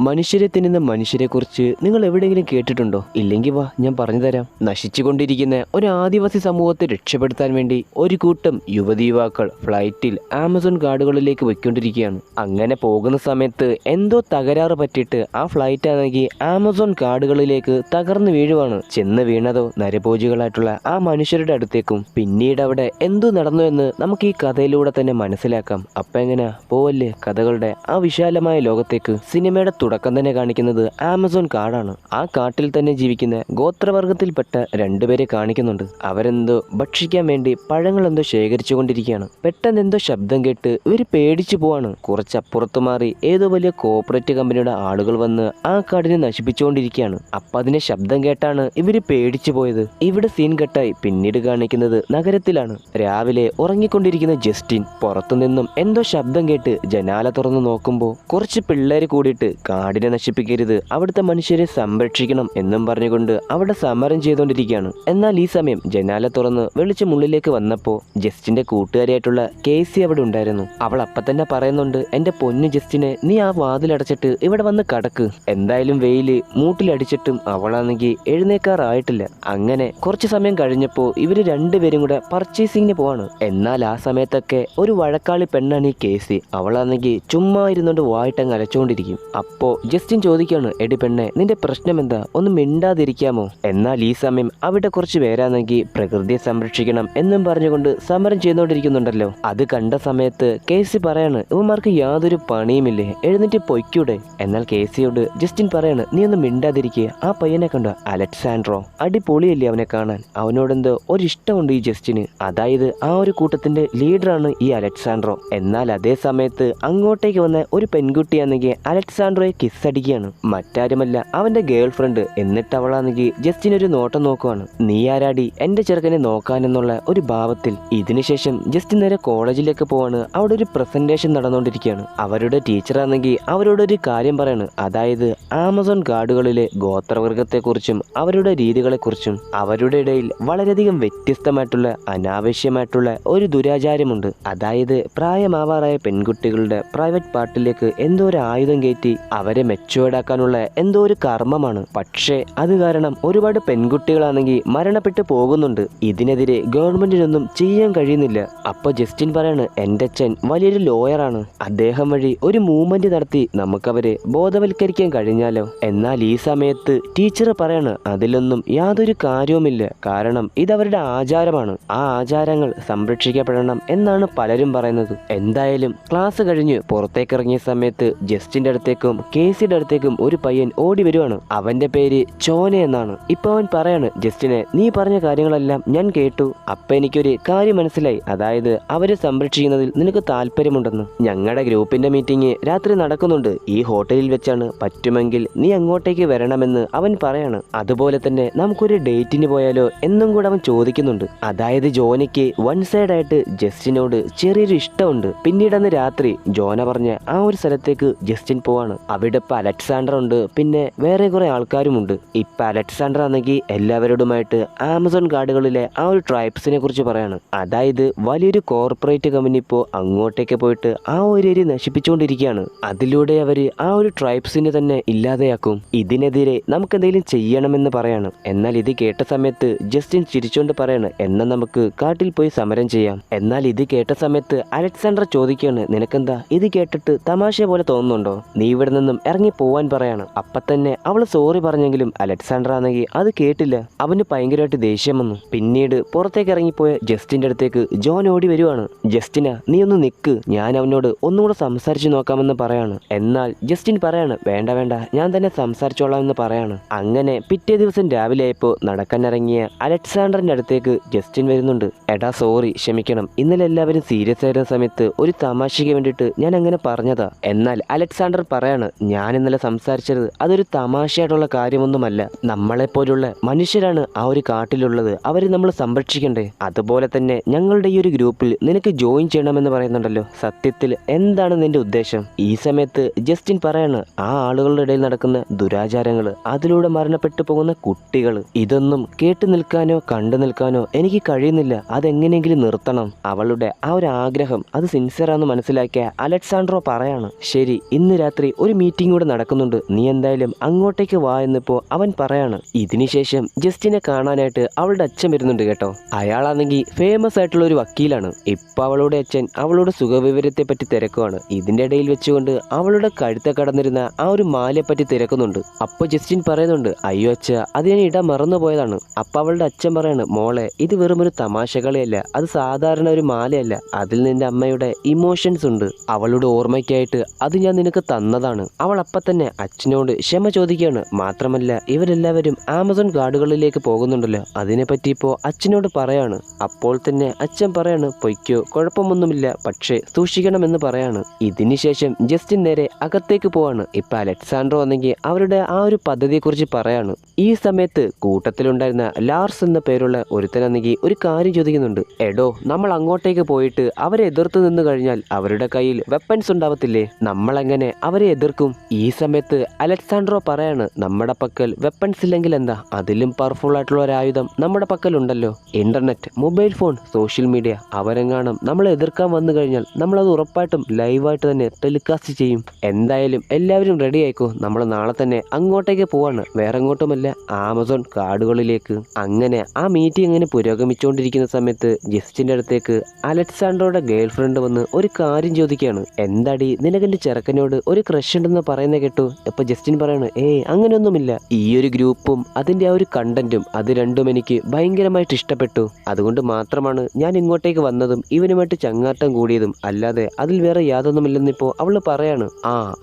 മനുഷ്യരെ തിന്നുന്ന മനുഷ്യരെക്കുറിച്ച് നിങ്ങൾ എവിടെയെങ്കിലും കേട്ടിട്ടുണ്ടോ? ഇല്ലെങ്കിൽ വാ ഞാൻ പറഞ്ഞു തരാം. നശിച്ചുകൊണ്ടിരിക്കുന്ന ഒരു ആദിവാസി സമൂഹത്തെ രക്ഷപ്പെടുത്താൻ വേണ്ടി ഒരു കൂട്ടം യുവതീവാക്കൾ ഫ്ലൈറ്റിൽ ആമസോൺ കാടുകളിലേക്ക് പോയിക്കൊണ്ടിരിക്കുകയാണ്. അങ്ങനെ പോകുന്ന സമയത്ത് എന്തോ തകരാറ് പറ്റിയിട്ട് ആ ഫ്ലൈറ്റ് ആണെങ്കിൽ ആമസോൺ കാടുകളിലേക്ക് തകർന്നു വീഴുവാണ്. ചെന്ന് വീണതോ നരഭോജികളായിട്ടുള്ള ആ മനുഷ്യരുടെ അടുത്തേക്കും. പിന്നീട് അവിടെ എന്തു നടന്നു എന്ന് നമുക്ക് ഈ കഥയിലൂടെ തന്നെ മനസ്സിലാക്കാം. അപ്പം എങ്ങനെയാ പോവല്ലേ കഥകളുടെ ആ വിശാലമായ ലോകത്തേക്ക്. സിനിമയുടെ തുടക്കം തന്നെ കാണിക്കുന്നത് ആമസോൺ കാടാണ്. ആ കാട്ടിൽ തന്നെ ജീവിക്കുന്ന ഗോത്രവർഗത്തിൽപ്പെട്ട രണ്ടുപേരെ കാണിക്കുന്നുണ്ട്. അവരെന്തോ ഭക്ഷിക്കാൻ വേണ്ടി പഴങ്ങൾ എന്തോ ശേഖരിച്ചു കൊണ്ടിരിക്കുകയാണ്. പെട്ടെന്ന് എന്തോ ശബ്ദം കേട്ട് ഇവർ പേടിച്ചു പോവാണ്. കുറച്ചപ്പുറത്ത് മാറി ഏതോ വലിയ കോർപ്പറേറ്റ് കമ്പനിയുടെ ആളുകൾ വന്ന് ആ കാടിനെ നശിപ്പിച്ചുകൊണ്ടിരിക്കുകയാണ്. അപ്പൊ അതിന്റെ ശബ്ദം കേട്ടാണ് ഇവര് പേടിച്ചു പോയത്. ഇവിടെ സീൻ കട്ടായി പിന്നീട് കാണിക്കുന്നത് നഗരത്തിലാണ്. രാവിലെ ഉറങ്ങിക്കൊണ്ടിരിക്കുന്ന ജസ്റ്റിൻ പുറത്തുനിന്നും എന്തോ ശബ്ദം കേട്ട് ജനാല തുറന്നു നോക്കുമ്പോൾ കുറച്ച് പിള്ളേര് കൂടിയിട്ട് കാടിനെ നശിപ്പിക്കരുത്, അവിടുത്തെ മനുഷ്യരെ സംരക്ഷിക്കണം എന്നും പറഞ്ഞുകൊണ്ട് അവിടെ സമരം ചെയ്തുകൊണ്ടിരിക്കുകയാണ്. എന്നാൽ ഈ സമയം ജനാല തുറന്ന് വെളിച്ചമുള്ളിലേക്ക് വന്നപ്പോൾ ജസ്റ്റിന്റെ കൂട്ടുകാരിയായിട്ടുള്ള കേസി അവിടെ ഉണ്ടായിരുന്നു. അവൾ അപ്പം തന്നെ പറയുന്നുണ്ട്, എന്റെ പൊന്നു ജസ്റ്റിനെ, നീ ആ വാതിലടച്ചിട്ട് ഇവിടെ വന്ന് കടക്ക്. എന്തായാലും വെയില് മൂട്ടിലടിച്ചിട്ടും അവളാണെങ്കിൽ എഴുന്നേക്കാറായിട്ടില്ല. അങ്ങനെ കുറച്ച് സമയം കഴിഞ്ഞപ്പോൾ ഇവര് രണ്ടുപേരും കൂടെ പർച്ചേസിങ്ങിന് പോവാണ്. എന്നാൽ ആ സമയത്തൊക്കെ ഒരു വഴക്കാളി പെണ്ണാണ് ഈ കേസി. അവളാണെങ്കിൽ ചുമ്മാ ഇരുന്നുകൊണ്ട് വായിട്ടങ്ങ് അലച്ചുകൊണ്ടിരിക്കും. അപ്പോ ജസ്റ്റിൻ ചോദിക്കാണ്, എടി പെണ്ണെ, നിന്റെ പ്രശ്നം എന്താ, ഒന്ന് മിണ്ടാതിരിക്കാമോ? എന്നാൽ ഈ സമയം അവിടെ കുറച്ച് പേരാണെങ്കിൽ പ്രകൃതിയെ സംരക്ഷിക്കണം എന്നും പറഞ്ഞുകൊണ്ട് സമരം ചെയ്തുകൊണ്ടിരിക്കുന്നുണ്ടല്ലോ. അത് കണ്ട സമയത്ത് കേസി പറയാണ്, ഇവന്മാർക്ക് യാതൊരു പണിയുമില്ലേ, എഴുന്നേറ്റ് പൊയ്ക്കൂടെ? എന്നാൽ കേസിയോട് ജസ്റ്റിൻ പറയാണ്, നീ ഒന്ന് മിണ്ടാതിരിക്കുക. ആ പയ്യനെ കണ്ടോ, അലക്സാൻഡ്രോ, അടിപൊളിയല്ലേ അവനെ കാണാൻ. അവനോടെന്തോ ഒരിഷ്ടമുണ്ട് ഈ ജസ്റ്റിന്. അതായത് ആ ഒരു കൂട്ടത്തിന്റെ ലീഡറാണ് ഈ അലക്സാൻഡ്രോ. എന്നാൽ അതേ സമയത്ത് അങ്ങോട്ടേക്ക് വന്ന ഒരു പെൺകുട്ടിയാണെങ്കിൽ അലക്സാൻഡ്രോയെ കിസ് അടിക്കുകയാണ്. മറ്റാരുമല്ല, അവന്റെ ഗേൾ ഫ്രണ്ട്. എന്നിട്ട് അവളാണെങ്കിൽ ജസ്റ്റിനൊരു നോട്ടം നോക്കുവാണ്. നീ ആരാടി എന്റെ ചെറുക്കനെ നോക്കാനെന്നുള്ള ഒരു ഭാവത്തിൽ. ഇതിനുശേഷം ജസ്റ്റിൻ നേരെ കോളേജിലേക്ക് പോവാണ്. അവിടെ ഒരു പ്രസന്റേഷൻ നടന്നുകൊണ്ടിരിക്കുകയാണ്. അവരുടെ ടീച്ചറാണെങ്കിൽ അവരോടൊരു കാര്യം പറയാണ്. അതായത് ആമസോൺ കാടുകളിലെ ഗോത്രവർഗത്തെക്കുറിച്ചും അവരുടെ രീതികളെക്കുറിച്ചും. അവരുടെ ഇടയിൽ വളരെയധികം വ്യത്യസ്തമായിട്ടുള്ള അനാവശ്യമായിട്ടുള്ള ഒരു ദുരാചാരമുണ്ട്. അതായത് പ്രായമാവാറായ പെൺകുട്ടികളുടെ പ്രൈവറ്റ് പാർട്ടിലേക്ക് എന്തോ ഒരു ആയുധം കയറ്റി അവരെ മെച്ചുവേർഡാക്കാനുള്ള എന്തോ ഒരു കർമ്മമാണ്. പക്ഷേ അത് കാരണം ഒരുപാട് പെൺകുട്ടികളാണെങ്കിൽ മരണപ്പെട്ടു പോകുന്നുണ്ട്. ഇതിനെതിരെ ഗവൺമെന്റിനൊന്നും ചെയ്യാൻ കഴിയുന്നില്ല. അപ്പൊ ജസ്റ്റിൻ പറയാണ്, എന്റെ അച്ഛൻ വലിയൊരു ലോയറാണ്, അദ്ദേഹം വഴി ഒരു മൂവ്മെന്റ് നടത്തി നമുക്കവരെ ബോധവൽക്കരിക്കാൻ കഴിഞ്ഞാലോ? എന്നാൽ ഈ സമയത്ത് ടീച്ചർ പറയാണ്, അതിലൊന്നും യാതൊരു കാര്യവുമില്ല, കാരണം ഇതവരുടെ ആചാരമാണ്. ആ ആചാരങ്ങൾ സംരക്ഷിക്കപ്പെടണം എന്നാണ് പലരും പറയുന്നത്. എന്തായാലും ക്ലാസ് കഴിഞ്ഞ് പുറത്തേക്കിറങ്ങിയ സമയത്ത് ജസ്റ്റിന്റെ അടുത്തേക്കും കേസിയുടെ അടുത്തേക്കും ഒരു പയ്യൻ ഓടി വരുവാണ്. അവന്റെ പേര് ചോന എന്നാണ്. ഇപ്പൊ അവൻ പറയാണ്, ജസ്റ്റിനെ, നീ പറഞ്ഞ കാര്യങ്ങളെല്ലാം ഞാൻ കേട്ടു. അപ്പൊ എനിക്കൊരു കാര്യം മനസ്സിലായി. അതായത് അവരെ സംരക്ഷിക്കുന്നതിൽ നിനക്ക് താല്പര്യമുണ്ടെന്ന്. ഞങ്ങളുടെ ഗ്രൂപ്പിന്റെ മീറ്റിംഗ് രാത്രി നടക്കുന്നുണ്ട്. ഈ ഹോട്ടലിൽ വെച്ചാണ്. പറ്റുമെങ്കിൽ നീ അങ്ങോട്ടേക്ക് വരണമെന്ന് അവൻ പറയാണ്. അതുപോലെ തന്നെ നമുക്കൊരു ഡേറ്റിന് പോയാലോ എന്നും കൂടെ അവൻ ചോദിക്കുന്നുണ്ട്. അതായത് ജോനയ്ക്ക് വൺ സൈഡ് ആയിട്ട് ജസ്റ്റിനോട് ചെറിയൊരു ഇഷ്ടമുണ്ട്. പിന്നീട് അന്ന് രാത്രി ജോന പറഞ്ഞ ആ ഒരു സ്ഥലത്തേക്ക് ജസ്റ്റിൻ പോവാണ്. അവിടെ ഇപ്പൊ അലക്സാണ്ടർ ഉണ്ട്, പിന്നെ വേറെ കുറെ ആൾക്കാരുമുണ്ട്. ഇപ്പൊ അലക്സാണ്ടർ ആണെങ്കിൽ എല്ലാവരോടുമായിട്ട് ആമസോൺ കാടുകളിലെ ആ ഒരു ട്രൈബ്സിനെ കുറിച്ച് പറയാണ്. അതായത് വലിയൊരു കോർപ്പറേറ്റ് കമ്പനി ഇപ്പോൾ അങ്ങോട്ടേക്ക് പോയിട്ട് ആ ഒരു ഏരിയ നശിപ്പിച്ചുകൊണ്ടിരിക്കുകയാണ്. അതിലൂടെ അവര് ആ ഒരു ട്രൈബ്സിനെ തന്നെ ഇല്ലാതെയാക്കും. ഇതിനെതിരെ നമുക്ക് എന്തെങ്കിലും ചെയ്യണമെന്ന് പറയാണ്. എന്നാൽ ഇത് കേട്ട സമയത്ത് ജസ്റ്റിൻ ചിരിച്ചോണ്ട് പറയാണ്, എന്നാൽ നമുക്ക് കാട്ടിൽ പോയി സമരം ചെയ്യാം. എന്നാൽ ഇത് കേട്ട സമയത്ത് അലക്സാണ്ടർ ചോദിക്കുകയാണ്, നിനക്കെന്താ ഇത് കേട്ടിട്ട് തമാശ പോലെ തോന്നുന്നുണ്ടോ? നീ ഇവിടെ നിന്നും ഇറങ്ങി പോവാൻ പറയാണ്. അപ്പൊ തന്നെ അവള് സോറി പറഞ്ഞെങ്കിലും അലക്സാണ്ടർ ആണെങ്കിൽ അത് കേട്ടില്ല. അവന് ഭയങ്കരമായിട്ട് ദേഷ്യം വന്നു. പിന്നീട് പുറത്തേക്ക് ഇറങ്ങിപ്പോയ ജസ്റ്റിന്റെ അടുത്തേക്ക് ജോൻ ഓടി വരുവാണ്. ജസ്റ്റിന, നീ ഒന്ന് നിക്ക്, ഞാൻ അവനോട് ഒന്നുകൂടെ സംസാരിച്ചു നോക്കാമെന്ന് പറയാണ്. എന്നാൽ ജസ്റ്റിൻ പറയാണ്, വേണ്ട വേണ്ട, ഞാൻ തന്നെ സംസാരിച്ചോളാം എന്ന് പറയാണ്. അങ്ങനെ പിറ്റേ ദിവസം രാവിലെ ആയപ്പോൾ നടക്കാനിറങ്ങിയ അലക്സാണ്ടറിന്റെ അടുത്തേക്ക് ജസ്റ്റിൻ വരുന്നുണ്ട്. എടാ സോറി, ക്ഷമിക്കണം, ഇന്നലെ എല്ലാവരും സീരിയസ് ആയിരുന്ന സമയത്ത് ഒരു തമാശയ്ക്ക് വേണ്ടിയിട്ട് ഞാൻ അങ്ങനെ പറഞ്ഞതാ. എന്നാൽ അലക്സാണ്ടർ പറയാണ്, ഞാൻ ഇന്നലെ സംസാരിച്ചത് അതൊരു തമാശയായിട്ടുള്ള കാര്യമൊന്നുമല്ല. നമ്മളെപ്പോലുള്ള മനുഷ്യരാണ് ആ ഒരു കാട്ടിലുള്ളത്, അവരെ നമ്മൾ സംരക്ഷിക്കണ്ടേ? അതുപോലെ തന്നെ ഞങ്ങളുടെ ഈ ഒരു ഗ്രൂപ്പിൽ നിനക്ക് ജോയിൻ ചെയ്യണമെന്ന് പറയുന്നുണ്ടല്ലോ, സത്യത്തിൽ എന്താണ് നിന്റെ ഉദ്ദേശം? ഈ സമയത്ത് ജസ്റ്റിൻ പറയാണ്, ആ ആളുകളുടെ ഇടയിൽ നടക്കുന്ന ദുരാചാരങ്ങൾ, അതിലൂടെ മരണപ്പെട്ടു പോകുന്ന കുട്ടികൾ, ഇതൊന്നും കേട്ടു നിൽക്കാനോ കണ്ടു നിൽക്കാനോ എനിക്ക് കഴിയുന്നില്ല. അതെങ്ങനെയെങ്കിലും നിർത്തണം. അവളുടെ ആ ഒരു ആഗ്രഹം അത് സിൻസിയറാന്ന് മനസ്സിലാക്കിയ അലക്സാൻഡ്രോ പറയാണ്, ശരി, ഇന്ന് രാത്രി ഒരു മീറ്റിംഗ് കൂടെ നടക്കുന്നുണ്ട്, നീ എന്തായാലും അങ്ങോട്ടേക്ക് വാ എന്നിപ്പോ അവൻ പറയാണ്. ഇതിനുശേഷം ജസ്റ്റിനെ കാണാനായിട്ട് അവളുടെ അച്ഛൻ വരുന്നുണ്ട് കേട്ടോ. അയാളാണെങ്കിൽ ഫേമസ് ആയിട്ടുള്ള ഒരു വക്കീലാണ്. ഇപ്പൊ അവളുടെ അച്ഛൻ അവളുടെ സുഖവിവരത്തെ പറ്റി തിരക്കുവാണ്. ഇതിന്റെ ഇടയിൽ വെച്ചുകൊണ്ട് അവളുടെ കഴുത്തെ കടന്നിരുന്ന ആ ഒരു മാലയെ പറ്റി തിരക്കുന്നുണ്ട്. അപ്പൊ ജസ്റ്റിൻ പറയുന്നുണ്ട്, അയ്യോ അച്ഛ, അത് ഞാൻ ഇടാൻ മറന്നുപോയതാണ്. അപ്പൊ അവളുടെ അച്ഛൻ പറയാണ്, മോളെ ഇത് വെറും ഒരു തമാശ കളിയല്ല, അത് സാധാരണ ഒരു മാലയല്ല, അതിൽ നിന്റെ അമ്മയുടെ ഇമോഷൻസ് ഉണ്ട്. അവളുടെ ഓർമ്മയ്ക്കായിട്ട് അത് ഞാൻ നിനക്ക് തന്നതാണ്. അവൾ അപ്പം തന്നെ അച്ഛനോട് ക്ഷമ ചോദിക്കുകയാണ്. മാത്രമല്ല ഇവരെല്ലാവരും ആമസോൺ കാടുകളിലേക്ക് പോകുന്നുണ്ടല്ലോ, അതിനെപ്പറ്റി ഇപ്പോൾ അച്ഛനോട് പറയാണ്. അപ്പോൾ തന്നെ അച്ഛൻ പറയാണ്, പൊയ്ക്കോ, കുഴപ്പമൊന്നുമില്ല, പക്ഷേ സൂക്ഷിക്കണമെന്ന് പറയാണ്. ഇതിനുശേഷം ജസ്റ്റിൻ നേരെ അകത്തേക്ക് പോവാണ്. ഇപ്പൊ അലക്സാണ്ടർ വന്നെങ്കിൽ അവരുടെ ആ ഒരു പദ്ധതിയെക്കുറിച്ച് പറയാണ്. ഈ സമയത്ത് കൂട്ടത്തിലുണ്ടായിരുന്ന ലാർസ് എന്ന പേരുള്ള ഒരുത്തനാണെങ്കിൽ ഒരു കാര്യം ചോദിക്കുന്നുണ്ട്. എടോ, നമ്മൾ അങ്ങോട്ടേക്ക് പോയിട്ട് അവരെ എതിർത്ത് നിന്ന് കഴിഞ്ഞാൽ അവരുടെ കയ്യിൽ വെപ്പൺസ് ഉണ്ടാവത്തില്ലേ, നമ്മളെങ്ങനെ അവരെ എതിർക്കും? ഈ സമയത്ത് അലക്സാണ്ട്രോ പറയാണ്, നമ്മുടെ പക്കൽ വെപ്പൺസ് ഇല്ലെങ്കിൽ എന്താ, അതിലും പവർഫുൾ ആയിട്ടുള്ള ഒരു ആയുധം നമ്മുടെ പക്കലുണ്ടല്ലോ, internet, mobile phone, social media. അവരെങ്ങാനും നമ്മളെ എതിർക്കാൻ വന്നു കഴിഞ്ഞാൽ നമ്മളത് ഉറപ്പായിട്ടും ലൈവായിട്ട് തന്നെ ടെലികാസ്റ്റ് ചെയ്യും. എന്തായാലും എല്ലാവരും റെഡി ആയിക്കോ, നമ്മൾ നാളെ തന്നെ അങ്ങോട്ടേക്ക് പോവാണ്, വേറെ എങ്ങോട്ടുമല്ല, ആമസോൺ കാടുകളിലേക്ക്. അങ്ങനെ ആ മീറ്റിംഗ് ഇങ്ങനെ പുരോഗമിച്ചുകൊണ്ടിരിക്കുന്ന സമയത്ത് ജസ്റ്റിന്റെ അടുത്തേക്ക് അലക്സാണ്ടറുടെ ഗേൾ ഫ്രണ്ട് വന്ന് ഒരു കാര്യം ചോദിക്കുകയാണ്. എന്താടി, നിനക്കെന്റെ ചെറുക്കനോട് ഒരു ക്രഷ് ഉണ്ടെന്ന് പറയുന്ന കേട്ടു. ഇപ്പൊ ജസ്റ്റിൻ പറയാണ്, അങ്ങനെയൊന്നുമില്ല, ഈ ഒരു ഗ്രൂപ്പും അതിന്റെ ആ ഒരു കണ്ടന്റും അത് രണ്ടും എനിക്ക് ഭയങ്കരമായിട്ട് ഇഷ്ടപ്പെട്ടു. അതുകൊണ്ട് മാത്രമാണ് ഞാൻ ഇങ്ങോട്ടേക്ക് വന്നതും ഇവനുമായിട്ട് ചങ്ങാട്ടം കൂടിയതും, അല്ലാതെ അതിൽ വേറെ യാതൊന്നുമില്ലെന്നിപ്പോ അവള് പറയാണ്.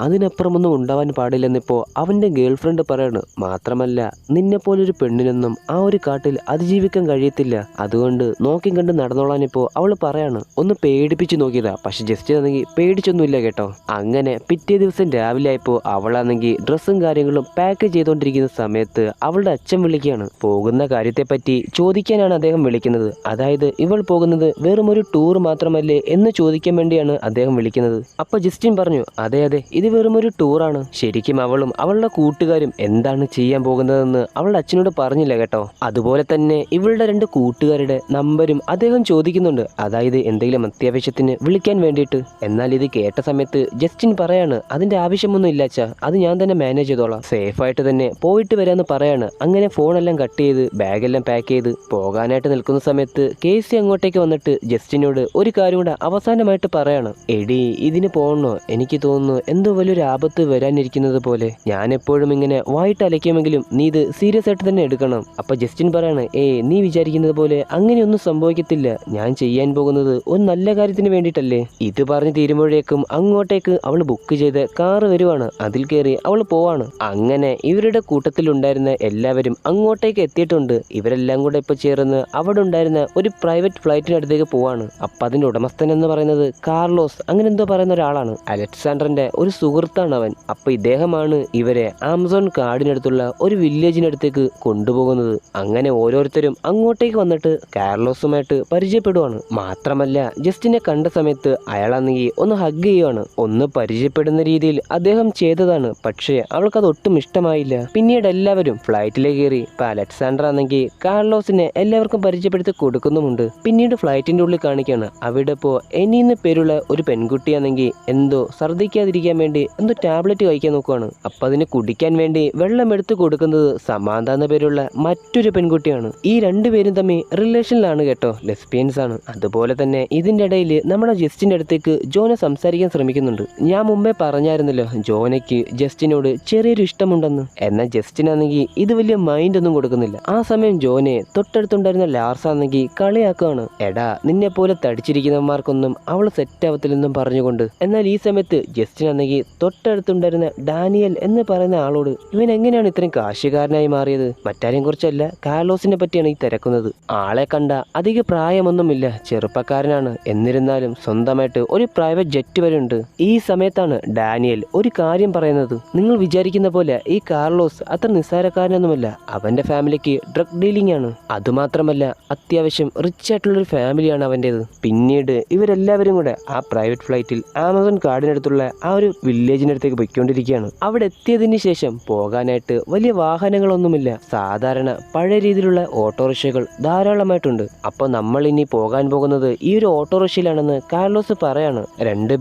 അതിനപ്പുറമൊന്നും ഉണ്ടാവാൻ പാടില്ലെന്നിപ്പോ അവന്റെ ഗേൾ ഫ്രണ്ട് പറയാണ്. മാത്രമല്ല നിന്നെ പോലൊരു പെണ്ണിനൊന്നും ആ ഒരു കാട്ടിൽ അതിജീവിക്കാൻ കഴിയത്തില്ല, അതുകൊണ്ട് നോക്കി കണ്ട് നടന്നോളാനിപ്പോ അവള് പറയാണ്. ഒന്ന് പേടിപ്പിച്ചു നോക്കിയതാ, പക്ഷെ ജസ്റ്റിൻ ആണെങ്കിൽ പേടിച്ചൊന്നുമില്ല കേട്ടോ. അങ്ങനെ പിറ്റേ ദിവസം രാവിലെ ആയപ്പോ അവളാണെങ്കിൽ ഡ്രസ്സും കാര്യങ്ങളും പാക്ക് ചെയ്തുകൊണ്ടിരിക്കുന്ന സമയത്ത് അവളുടെ അച്ഛൻ വിളിക്കുകയാണ്. പോകുന്ന കാര്യത്തെപ്പറ്റി ചോദിക്കാനാണ് അദ്ദേഹം വിളിക്കുന്നത്. അതായത് ഇവൾ പോകുന്നത് വെറും ഒരു ടൂർ മാത്രമല്ലേ എന്ന് ചോദിക്കാൻ വേണ്ടിയാണ് അദ്ദേഹം വിളിക്കുന്നത്. അപ്പൊ ജസ്റ്റിൻ പറഞ്ഞു, അതെ അതെ, ഇത് വെറും ഒരു ടൂറാണ്. ശരിക്കും അവളും അവളുടെ കൂട്ടുകാരും എന്താണ് ചെയ്യാൻ പോകുന്നതെന്ന് അവളുടെ അച്ഛനോട് പറഞ്ഞില്ല കേട്ടോ. അതുപോലെ തന്നെ ഇവളുടെ 2 കൂട്ടുകാരുടെ നമ്പരും അദ്ദേഹം ചോദിക്കുന്നുണ്ട്, അതായത് എന്തെങ്കിലും അത്യാവശ്യത്തിന് വിളിക്കാൻ വേണ്ടിയിട്ട്. എന്നാൽ ഇത് കേട്ട സമയത്ത് ജസ്റ്റിൻ പറയാണ്, അതിന്റെ ആവശ്യമൊന്നും ഇല്ല അച്ഛാ, അത് ഞാൻ തന്നെ മാനേജ് ചെയ്തോളാം, സേഫ് ആയിട്ട് തന്നെ പോയിട്ട് വരാന്ന് പറയാണ്. അങ്ങനെ ഫോണെല്ലാം കട്ട് ചെയ്ത് ബാഗെല്ലാം പാക്ക് ചെയ്ത് പോകാനായിട്ട് നിൽക്കുന്ന സമയത്ത് കേസി അങ്ങോട്ടേക്ക് വന്നിട്ട് ജസ്റ്റിനോട് ഒരു കാര്യം കൂടെ അവസാനമായിട്ട് പറയാണ്. എടി, ഇതിന് പോകണോ? എനിക്ക് തോന്നുന്നു എന്തോ വലിയൊരു ആപത്ത് വരാനിരിക്കുന്നത് പോലെ. ഞാൻ എപ്പോഴും ഇങ്ങനെ വായിട്ട് അലയ്ക്കുമെങ്കിലും നീ ഇത് സീരിയസ് ആയിട്ട് തന്നെ എടുക്കണം. അപ്പൊ ജസ്റ്റിൻ പറയാണ്, നീ വിചാരിക്കുന്നത് പോലെ അങ്ങനെയൊന്നും സംഭവിക്കത്തില്ല, ഞാൻ ചെയ്യാൻ പോകുന്നത് ഒരു നല്ല കാര്യത്തിന് വേണ്ടിയിട്ടല്ലേ. ഇത് പറഞ്ഞ് തീരുമ്പോഴേക്കും അങ്ങോട്ടേക്ക് അവൾ ബുക്ക് ചെയ്ത് കാറ് വരുവാണ്. അതിൽ കയറി അവൾ പോവാണ്. അങ്ങനെ ഇവരുടെ കൂട്ടത്തിലുണ്ടായിരുന്ന എല്ലാവരും അങ്ങോട്ടേക്ക് എത്തിയിട്ടുണ്ട്. ഇവരെല്ലാം കൂടെ ഇപ്പൊ ചേർന്ന് അവിടെ ഉണ്ടായിരുന്ന ഒരു പ്രൈവറ്റ് ഫ്ലൈറ്റിനടുത്തേക്ക് പോവാണ്. അപ്പൊ അതിന്റെ ഉടമസ്ഥൻ എന്ന് പറയുന്നത് കാർലോസ് അങ്ങനെ എന്തോ പറയുന്ന ഒരാളാണ്. അലക്സാണ്ടറിന്റെ ഒരു സുഹൃത്താണ് അവൻ. അപ്പൊ ഇദ്ദേഹമാണ് ഇവരെ ആമസോൺ കാടിനടുത്തുള്ള ഒരു വില്ലേജിനടുത്തേക്ക് കൊണ്ടുപോകുന്നത്. അങ്ങനെ ഓരോരുത്തരും അങ്ങോട്ടേക്ക് വന്നിട്ട് കാർലോസുമായിട്ട് പരിചയപ്പെടുവാണ്. മാത്രമല്ല ജസ്റ്റിനെ കണ്ട സമയത്ത് അയാളാണെങ്കിൽ ഒന്ന് ഹഗ് ചെയ്യുവാണ്. ഒന്ന് പരിചയപ്പെടുന്ന രീതിയിൽ അദ്ദേഹം ചെയ്തതാണ്. പക്ഷേ അവൾക്കത് ഒട്ടും ഇഷ്ടമായില്ല. പിന്നീട് എല്ലാവരും ഫ്ലൈറ്റിലേക്ക് കയറി. ഇപ്പൊ അലക്സാണ്ടർ ആണെങ്കിൽ കാർലോസിനെ എല്ലാവർക്കും പരിചയപ്പെടുത്തി കൊടുക്കുന്നുമുണ്ട്. പിന്നീട് ഫ്ലൈറ്റിന്റെ ഉള്ളിൽ കാണിക്കാണ്. അവിടെ ഇപ്പോ എനിന്ന് പേരുള്ള ഒരു പെൺകുട്ടിയാണെങ്കിൽ എന്തോ ഛർദ്ദിക്കാതിരിക്കാൻ വേണ്ടി എന്തോ ടാബ്ലറ്റ് കഴിക്കാൻ നോക്കുവാണ്. അപ്പൊ അതിന് കുടിക്കാൻ വേണ്ടി വെള്ളം എടുത്തു കൊടുക്കുന്നത് സമാന്ത എന്ന പേരുള്ള മറ്റൊരു പെൺകുട്ടിയാണ്. ഈ 2 പേരും തമ്മിൽ റിലേഷനിലാണ് കേട്ടോ, ലെസ്ബിയൻസ് ആണ്. അതുപോലെ തന്നെ ഇതിന്റെ ഇടയിൽ നമ്മുടെ ജസ്റ്റിന്റെ അടുത്തേക്ക് ജോന സംസാരിക്കാൻ ശ്രമിക്കുന്നുണ്ട്. ഞാൻ മുമ്പേ പറഞ്ഞായിരുന്നല്ലോ ജോനയ്ക്ക് ജസ്റ്റിനോട് ചെറിയൊരു ഇഷ്ടമുണ്ടെന്ന്. എന്നാൽ ജസ്റ്റിൻ ആണെങ്കിൽ ഇത് വലിയ മൈൻഡ് ഒന്നും കൊടുക്കുന്നില്ല. ആ സമയം ജോനെ തൊട്ടടുത്തുണ്ടായിരുന്ന ലാർസ് ആണെങ്കിൽ കളിയാക്കുകയാണ്. എടാ, നിന്നെ പോലെ തടിച്ചിരിക്കുന്നവന്മാർക്കൊന്നും അവൾ സെറ്റ് ആവത്തില്ലെന്നും പറഞ്ഞുകൊണ്ട്. എന്നാൽ ഈ സമയത്ത് ജസ്റ്റിൻ ആണെങ്കിൽ തൊട്ടടുത്തുണ്ടായിരുന്ന ഡാനിയൽ എന്ന് പറയുന്ന ആളോട്, ഇവൻ എങ്ങനെയാണ് ഇത്രയും കാശുകാരനായി മാറിയത്? മറ്റാരെയും കുറിച്ചല്ല, കാർലോസിനെ പറ്റിയാണ് ഈ തിരക്കുന്നത്. ആളെ കണ്ട അധിക പ്രായമൊന്നുമില്ല, ചെറുപ്പക്കാരനാണ്. എന്നിരുന്നാലും സ്വന്തമായിട്ട് ഒരു പ്രൈവറ്റ് ജെറ്റ് വരെ ഉണ്ട്. ഈ സമയത്താണ് ഡാനിയൽ ഒരു കാര്യം പറയുന്നത്. നിങ്ങൾ വിചാരിക്കുന്ന പോലെ ഈ കാർലോസ് അത്ര നിസ്സാരക്കാരനൊന്നുമല്ല. അവന്റെ ഫാമിലിക്ക് ഡ്രഗ് ഡീലിംഗ് ആണ്. അതുമാത്രമല്ല അത്യാവശ്യം റിച്ച് ആയിട്ടുള്ളൊരു ഫാമിലിയാണ് അവൻ്റെത്. പിന്നീട് ഇവരെല്ലാവരും കൂടെ ആ പ്രൈവറ്റ് ഫ്ലൈറ്റിൽ ആമസോൺ കാടിനടുത്തുള്ള ആ ഒരു വില്ലേജിനടുത്തേക്ക് പോയിക്കൊണ്ടിരിക്കുകയാണ്. അവിടെ എത്തിയതിന് ശേഷം പോകാനായിട്ട് വലിയ വാഹനങ്ങളൊന്നുമില്ല. സാധാരണ പഴയ രീതിയിലുള്ള ഓട്ടോറിക്ഷകൾ ധാരാളമായിട്ടുണ്ട്. അപ്പോൾ നമ്മൾ ഇനി പോകാൻ പോകുന്നത് ഈ ഒരു ഓട്ടോറിക്ഷയിലാണെന്ന് കാർലോസ് പറയാണ്. 2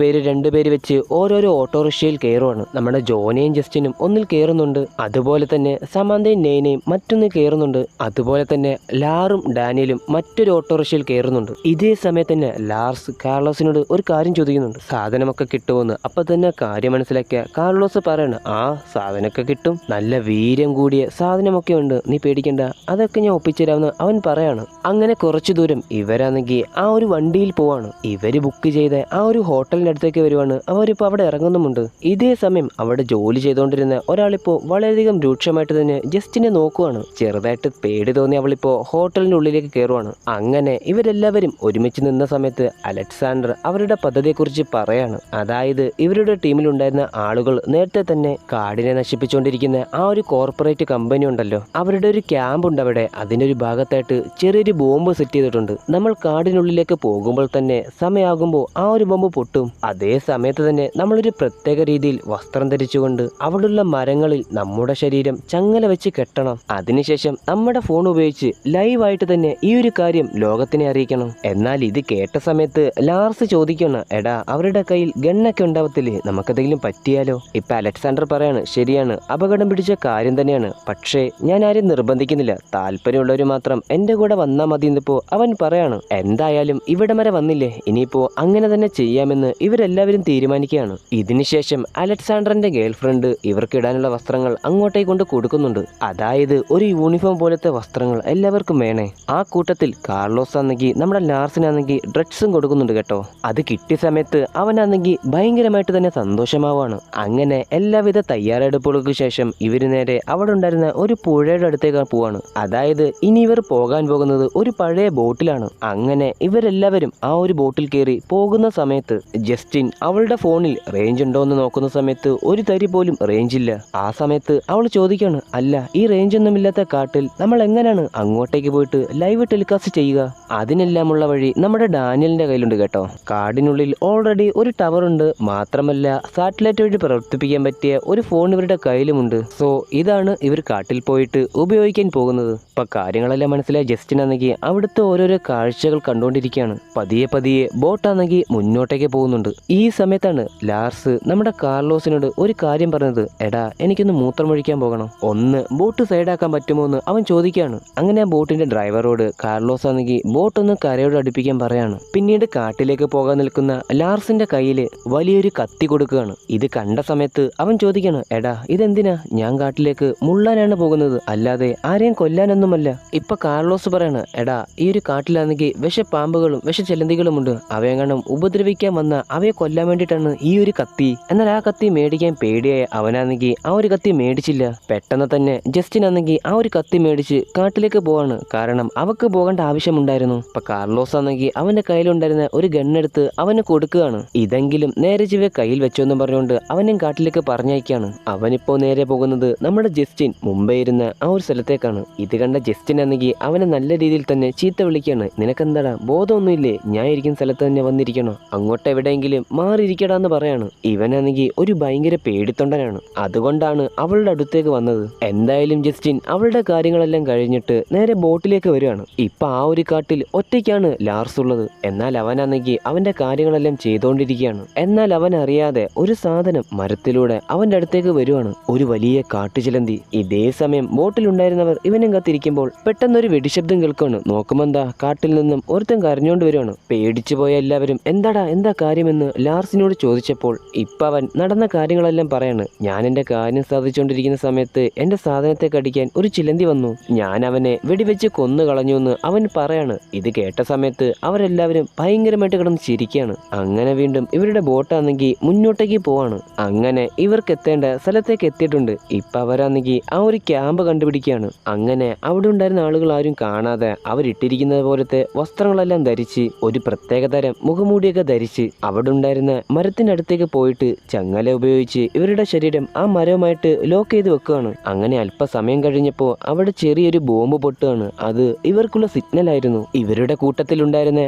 പേര് വെച്ച് ഓരോരോ ഓട്ടോറിക്ഷയിൽ കയറുവാണ്. നമ്മുടെ ജോനയും ജസ്റ്റിനും ഒന്നിൽ കയറുന്നുണ്ട്, അതുപോലെ തന്നെ സമാന്തയും നെയ്നയും മറ്റൊന്നിൽ കയറുന്നുണ്ട്, അതുപോലെ തന്നെ ലാറും ഡാനിയലും മറ്റൊരു ഓട്ടോറിക്ഷയിൽ കയറുന്നുണ്ട്. ഇതേ സമയത്ത് തന്നെ ലാർസ് കാർലോസിനോട് ഒരു കാര്യം ചോദിക്കുന്നുണ്ട്, സാധനമൊക്കെ കിട്ടുമെന്ന്. അപ്പൊ തന്നെ കാര്യം മനസ്സിലാക്കിയ കാർലോസ് പറയണം, ആ സാധനമൊക്കെ കിട്ടും, നല്ല വീര്യം കൂടിയ സാധനമൊക്കെ ഉണ്ട്, നീ പേടിക്കണ്ട, അതൊക്കെ ഞാൻ ഒപ്പിച്ചുതരാമെന്ന് അവൻ പറയാണ്. അങ്ങനെ കുറച്ചു ദൂരം ഇവരാണെങ്കിൽ ആ ഒരു വണ്ടിയിൽ പോവാണ്. ഇവര് ബുക്ക് ചെയ്ത ആ ഒരു ഹോട്ടലിന്റെ അടുത്തേക്ക് വരുവാണ്. അവരിപ്പോ അവിടെ ഇറങ്ങുന്നുമുണ്ട്. ഇതേ സമയം അവിടെ ജോലി ചെയ്തുകൊണ്ടിരുന്ന ഒരാളിപ്പോ വളരെയധികം രൂക്ഷമായിട്ട് തന്നെ ജസ്റ്റിനെ നോക്കുവാണ്. ചെറുതായിട്ട് പേടി തോന്നി അവളിപ്പോ ഹോട്ടലിന്റെ ഉള്ളിലേക്ക് കയറുവാണ്. അങ്ങനെ ഇവരെല്ലാവരും ഒരുമിച്ച് നിന്ന സമയത്ത് അലക്സാണ്ടർ അവരുടെ പദ്ധതിയെക്കുറിച്ച് പറയാണ്. അതായത് ഇവരുടെ ടീമിലുണ്ടായിരുന്ന ആളുകൾ നേരത്തെ തന്നെ കാടിനെ നശിപ്പിച്ചുകൊണ്ടിരിക്കുന്ന ആ ഒരു കോർപ്പറേറ്റ് കമ്പനി ഉണ്ടല്ലോ, അവരുടെ ഒരു ക്യാമ്പ് ഉണ്ട് അവിടെ. അതിന്റെ ഒരു ഭാഗത്തായിട്ട് ചെറിയൊരു ബോംബ് സെറ്റ് ചെയ്തിട്ടുണ്ട്. നമ്മൾ കാടിനുള്ളിലേക്ക് പോകുമ്പോൾ തന്നെ സമയമാകുമ്പോൾ ആ ഒരു ബോംബ് പൊട്ടും. അതേ സമയത്ത് തന്നെ നമ്മളൊരു പ്രത്യേക രീതിയിൽ വസ്ത്രം ധരിച്ചുകൊണ്ട് അവിടെയുള്ള മരങ്ങളിൽ നമ്മുടെ ശരീരം ചങ്ങല വെച്ച് കെട്ടണം. അതിനുശേഷം നമ്മുടെ ഫോൺ ഉപയോഗിച്ച് ലൈവായിട്ട് തന്നെ ഈ ഒരു കാര്യം ലോകത്തിനെ അറിയിക്കണം. എന്നാൽ ഇത് കേട്ട സമയത്ത് ലാർസ് ചോദിക്കണം, എടാ അവരുടെ കയ്യിൽ ഗണ്ണൊക്കെ ഉണ്ടാവത്തില്ലേ, നമുക്കെന്തെങ്കിലും പറ്റിയാലോ? ഇപ്പൊ അലക്സാണ്ടർ പറയാണ്, ശരിയാണ്, അപകടം പിടിച്ച കാര്യം തന്നെയാണ്, പക്ഷേ ഞാൻ ആരും നിർബന്ധിക്കുന്നില്ല, താല്പര്യമുള്ളവർ മാത്രം എന്റെ കൂടെ വന്നാൽ മതി എന്നിപ്പോ അവൻ പറയാണ്. എന്തായാലും ഇവിടെ വരെ വന്നില്ലേ, ഇനിയിപ്പോ അങ്ങനെ തന്നെ ചെയ്യാമെന്ന് ഇവരെല്ലാവരും തീരുമാനിക്കുകയാണ്. ഇതിനുശേഷം അലക്സാണ്ടറിന്റെ ഗേൾഫ്രണ്ട് ഇവർക്ക് ഇടാനുള്ള വസ്ത്രങ്ങൾ അങ്ങോട്ടേക്ക് കൊണ്ട് കൊടുക്കുന്നുണ്ട്. അതായത് ഒരു യൂണിഫോം പോലത്തെ വസ്ത്രങ്ങൾ എല്ലാവർക്കും വേണേ. ആ കൂട്ടത്തിൽ കാർലോസ് ആണെങ്കിൽ നമ്മുടെ ലാർസിനാണെങ്കിൽ ഡ്രസ്സും കൊടുക്കുന്നുണ്ട് കേട്ടോ. അത് കിട്ടിയ സമയത്ത് അവനാണെങ്കിൽ ഭയങ്കരമായിട്ട് തന്നെ സന്തോഷമാവാണ്. അങ്ങനെ എല്ലാവിധ തയ്യാറെടുപ്പുകൾക്ക് ശേഷം ഇവര് നേരെ അവിടെ ഉണ്ടായിരുന്ന ഒരു പുഴയുടെ അടുത്തേക്ക് പോവാണ്. അതായത് ഇനി ഇവർ പോകാൻ പോകുന്നത് ഒരു പഴയ ബോട്ടിലാണ്. അങ്ങനെ ഇവരെല്ലാവരും ആ ഒരു ബോട്ടിൽ കയറി പോകുന്ന സമയത്ത് ജസ്റ്റിൻ അവളുടെ ഫോണിൽ റേഞ്ച് ഉണ്ടോ എന്ന് നോക്കുന്ന സമയത്ത് ഒരു തരി പോലും റേഞ്ച് ഇല്ല. ആ സമയത്ത് അവൾ ചോദിക്കാണ്, അല്ല ഈ റേഞ്ച് ഒന്നുമില്ലാത്ത കാട്ടിൽ നമ്മൾ എങ്ങനെയാണ് അങ്ങോട്ടേക്ക് പോയിട്ട് ലൈവ് ടെലികാസ്റ്റ് ചെയ്യുക? അതിനെല്ലാമുള്ള വഴി നമ്മുടെ ഡാനിയലിന്റെ കയ്യിലുണ്ട് കേട്ടോ. കാടിനുള്ളിൽ ഓൾറെഡി ഒരു ടവർ ഉണ്ട്, മാത്രമല്ല സാറ്റലൈറ്റ് വഴി പ്രവർത്തിപ്പിക്കാൻ പറ്റിയ ഒരു ഫോൺ ഇവരുടെ കയ്യിലുമുണ്ട്. സോ ഇതാണ് ഇവർ കാട്ടിൽ പോയിട്ട് ഉപയോഗിക്കാൻ പോകുന്നത്. ഇപ്പൊ കാര്യങ്ങളെല്ലാം മനസ്സിലായ ജസ്റ്റിൻ ആണെങ്കിൽ അവിടുത്തെ ഓരോരോ കാഴ്ചകൾ കണ്ടുകൊണ്ടിരിക്കുകയാണ്. പതിയെ പതിയെ ബോട്ടാണെങ്കിൽ മുന്നോട്ടേക്ക് പോകുന്നുണ്ട്. ഈ സമയത്താണ് ലാർസ് നമ്മുടെ കാർലോസിനോട് ഒരു കാര്യം പറഞ്ഞത്, എടാ എനിക്കൊന്ന് മൂത്രമൊഴിക്കാൻ പോകണം, ഒന്ന് ബോട്ട് സൈഡാക്കാൻ പറ്റുമോ എന്ന് അവൻ ചോദിക്കുകയാണ്. അങ്ങനെ ആ ബോട്ടിന്റെ ഡ്രൈവറോട് കാർലോസ് ആണെങ്കിൽ ബോട്ട് ഒന്ന് കരയോട് അടുപ്പിക്കാൻ പറയാണ്. പിന്നീട് കാട്ടിലേക്ക് പോകാൻ നിൽക്കുന്ന ലാർസിന്റെ കയ്യിൽ വലിയൊരു കത്തി കൊടുക്കുകയാണ്. ഇത് കണ്ട സമയത്ത് അവൻ ചോദിക്കാണ്, എടാ ഇതെന്തിനാ? ഞാൻ കാട്ടിലേക്ക് മുള്ളാനാണ് പോകുന്നത്, അല്ലാതെ ആരെയും കൊല്ലാനൊന്നുമല്ല. ഇപ്പൊ കാർലോസ് പറയാണ്, എടാ ഈ ഒരു കാട്ടിലാണെങ്കിൽ വിഷപ്പാമ്പുകളും വിഷച്ചെലന്തികളും ഉണ്ട്, അവയെങ്ങാനും ഉപദ്രവിക്കാൻ വന്ന അവയെ കൊല്ലാൻ വേണ്ടിയിട്ടാണ് ഈ ഒരു കത്തി. എന്നാൽ ആ കത്തി മേടിക്കാൻ പേടിയായ അവനാണെങ്കിൽ ആ ഒരു കത്തി മേടിച്ചില്ല. പെട്ടെന്ന് തന്നെ ജസ്റ്റിൻ ആണെങ്കിൽ ആ ഒരു കത്തി മേടിച്ച് കാട്ടിലേക്ക് പോവാണ്. കാരണം അവക്ക് പോകേണ്ട ആവശ്യമുണ്ടായിരുന്നു. ഇപ്പൊ കാർലോസ് ആണെങ്കിൽ അവന്റെ കയ്യിലുണ്ടായിരുന്ന ഒരു ഗണ്ണെടുത്ത് അവന് കൊടുക്കുകയാണ്. ഇതെങ്കിലും നേരെ ചുവ കയ്യിൽ വെച്ചോന്നും പറഞ്ഞുകൊണ്ട് അവനും കാട്ടിലേക്ക് പറഞ്ഞയക്കാണ്. അവനിപ്പോ നേരെ പോകുന്നത് നമ്മുടെ ജസ്റ്റിൻ മുമ്പേ ഇരുന്ന ആ ഒരു സ്ഥലത്തേക്കാണ്. ഇത് കണ്ട ജസ്റ്റിൻ ആണെങ്കിൽ അവനെ നല്ല രീതിയിൽ തന്നെ ചീത്ത വിളിക്കാണ്, നിനക്കെന്താടാ ബോധമൊന്നുമില്ലേ, ഞാൻ ഇരിക്കുന്ന സ്ഥലത്ത് തന്നെ വന്നിരിക്കണോ, അങ്ങോട്ട് എവിടെയെങ്കിലും മാറിയിരിക്കടാന്ന് പറയാണ്. ഇവനാണെങ്കിൽ ഒരു ഭയങ്കര പേടിത്തൊണ്ടനാണ്, അതുകൊണ്ടാണ് അവളുടെ അടുത്തേക്ക് വന്നത്. എന്തായാലും ജസ്റ്റിൻ അവളുടെ കാര്യങ്ങളെല്ലാം കഴിഞ്ഞിട്ട് നേരെ ബോട്ടിലേക്ക് വരികയാണ്. ഇപ്പൊ ആ ഒരു കാട്ടിൽ ഒറ്റയ്ക്കാണ് ലാർസ് ഉള്ളത്. എന്നാൽ അവനാണെങ്കിൽ അവന്റെ കാര്യങ്ങളെല്ലാം ചെയ്തുകൊണ്ടിരിക്കുകയാണ്. എന്നാൽ അവൻ അറിയാതെ ഒരു സാധനം മരത്തിലൂടെ അവന്റെ അടുത്തേക്ക് വരുവാണ്, ഒരു വലിയ കാട്ടുചിലന്തി. ഇതേ സമയം ബോട്ടിലുണ്ടായിരുന്നവർ ഇവനും കാത്തിരിക്കുമ്പോൾ പെട്ടെന്നൊരു വെടിശബ്ദം കേൾക്കുകയാണ്. നോക്കുമെന്താ കാട്ടിൽ നിന്നും ഒരുത്തൻ കരഞ്ഞുകൊണ്ട് വരുവാണ്. പേടിച്ചു പോയ എല്ലാവരും എന്താ കാര്യമെന്ന് ലാർസിനോട് ചോദിച്ചപ്പോൾ ഇപ്പൊ അവൻ നടന്ന കാര്യങ്ങളെല്ലാം പറയാണ്. ഞാൻ എന്റെ കാര്യം സാധിച്ചുകൊണ്ടിരിക്കുന്ന സമയത്ത് എന്റെ സാധനത്തെ കടിക്കാൻ ഒരു ചിലന്തി വന്നു, ഞാൻ അവനെ വെടിവെച്ച് കൊന്നു കളഞ്ഞു എന്ന് അവൻ പറയാണ്. ഇത് കേട്ട സമയത്ത് അവരെല്ലാവരും ഭയങ്കരമായിട്ട് കിടന്ന് ചിരിക്കുകയാണ്. അങ്ങനെ വീണ്ടും ഇവരുടെ ബോട്ടാണെങ്കിൽ മുന്നോട്ടേക്ക് പോവാണ്. അങ്ങനെ ഇവർക്ക് എത്തേണ്ട സ്ഥലത്തേക്ക് എത്തിയിട്ടുണ്ട്. ഇപ്പൊ അവരാണെങ്കിൽ ആ ഒരു ക്യാമ്പ് കണ്ടുപിടിക്കുകയാണ്. അങ്ങനെ അവിടെ ഉണ്ടായിരുന്ന ആളുകൾ ആരും കാണാതെ അവരിട്ടിരിക്കുന്നത് പോലത്തെ വസ്ത്രങ്ങളെല്ലാം ധരിച്ച് ഒരു പ്രത്യേകതരം മുഖമൂടിയൊക്കെ ധരിച്ച് അവിടെ ഉണ്ടായിരുന്ന മരത്തിന്റെ അടുത്തേക്ക് പോയിട്ട് ചങ്ങല ഉപയോഗിച്ച് ഇവരുടെ ശരീരം ആ മരവുമായിട്ട് ലോക്ക് ചെയ്ത് വെക്കുകയാണ്. അങ്ങനെ അല്പസമയം കഴിഞ്ഞപ്പോൾ അവിടെ ചെറിയൊരു ബോംബ് പൊട്ടുകയാണ്. അത് ഇവർക്കുള്ള സിഗ്നൽ ആയിരുന്നു. ഇവരുടെ കൂട്ടത്തിലുണ്ടായിരുന്ന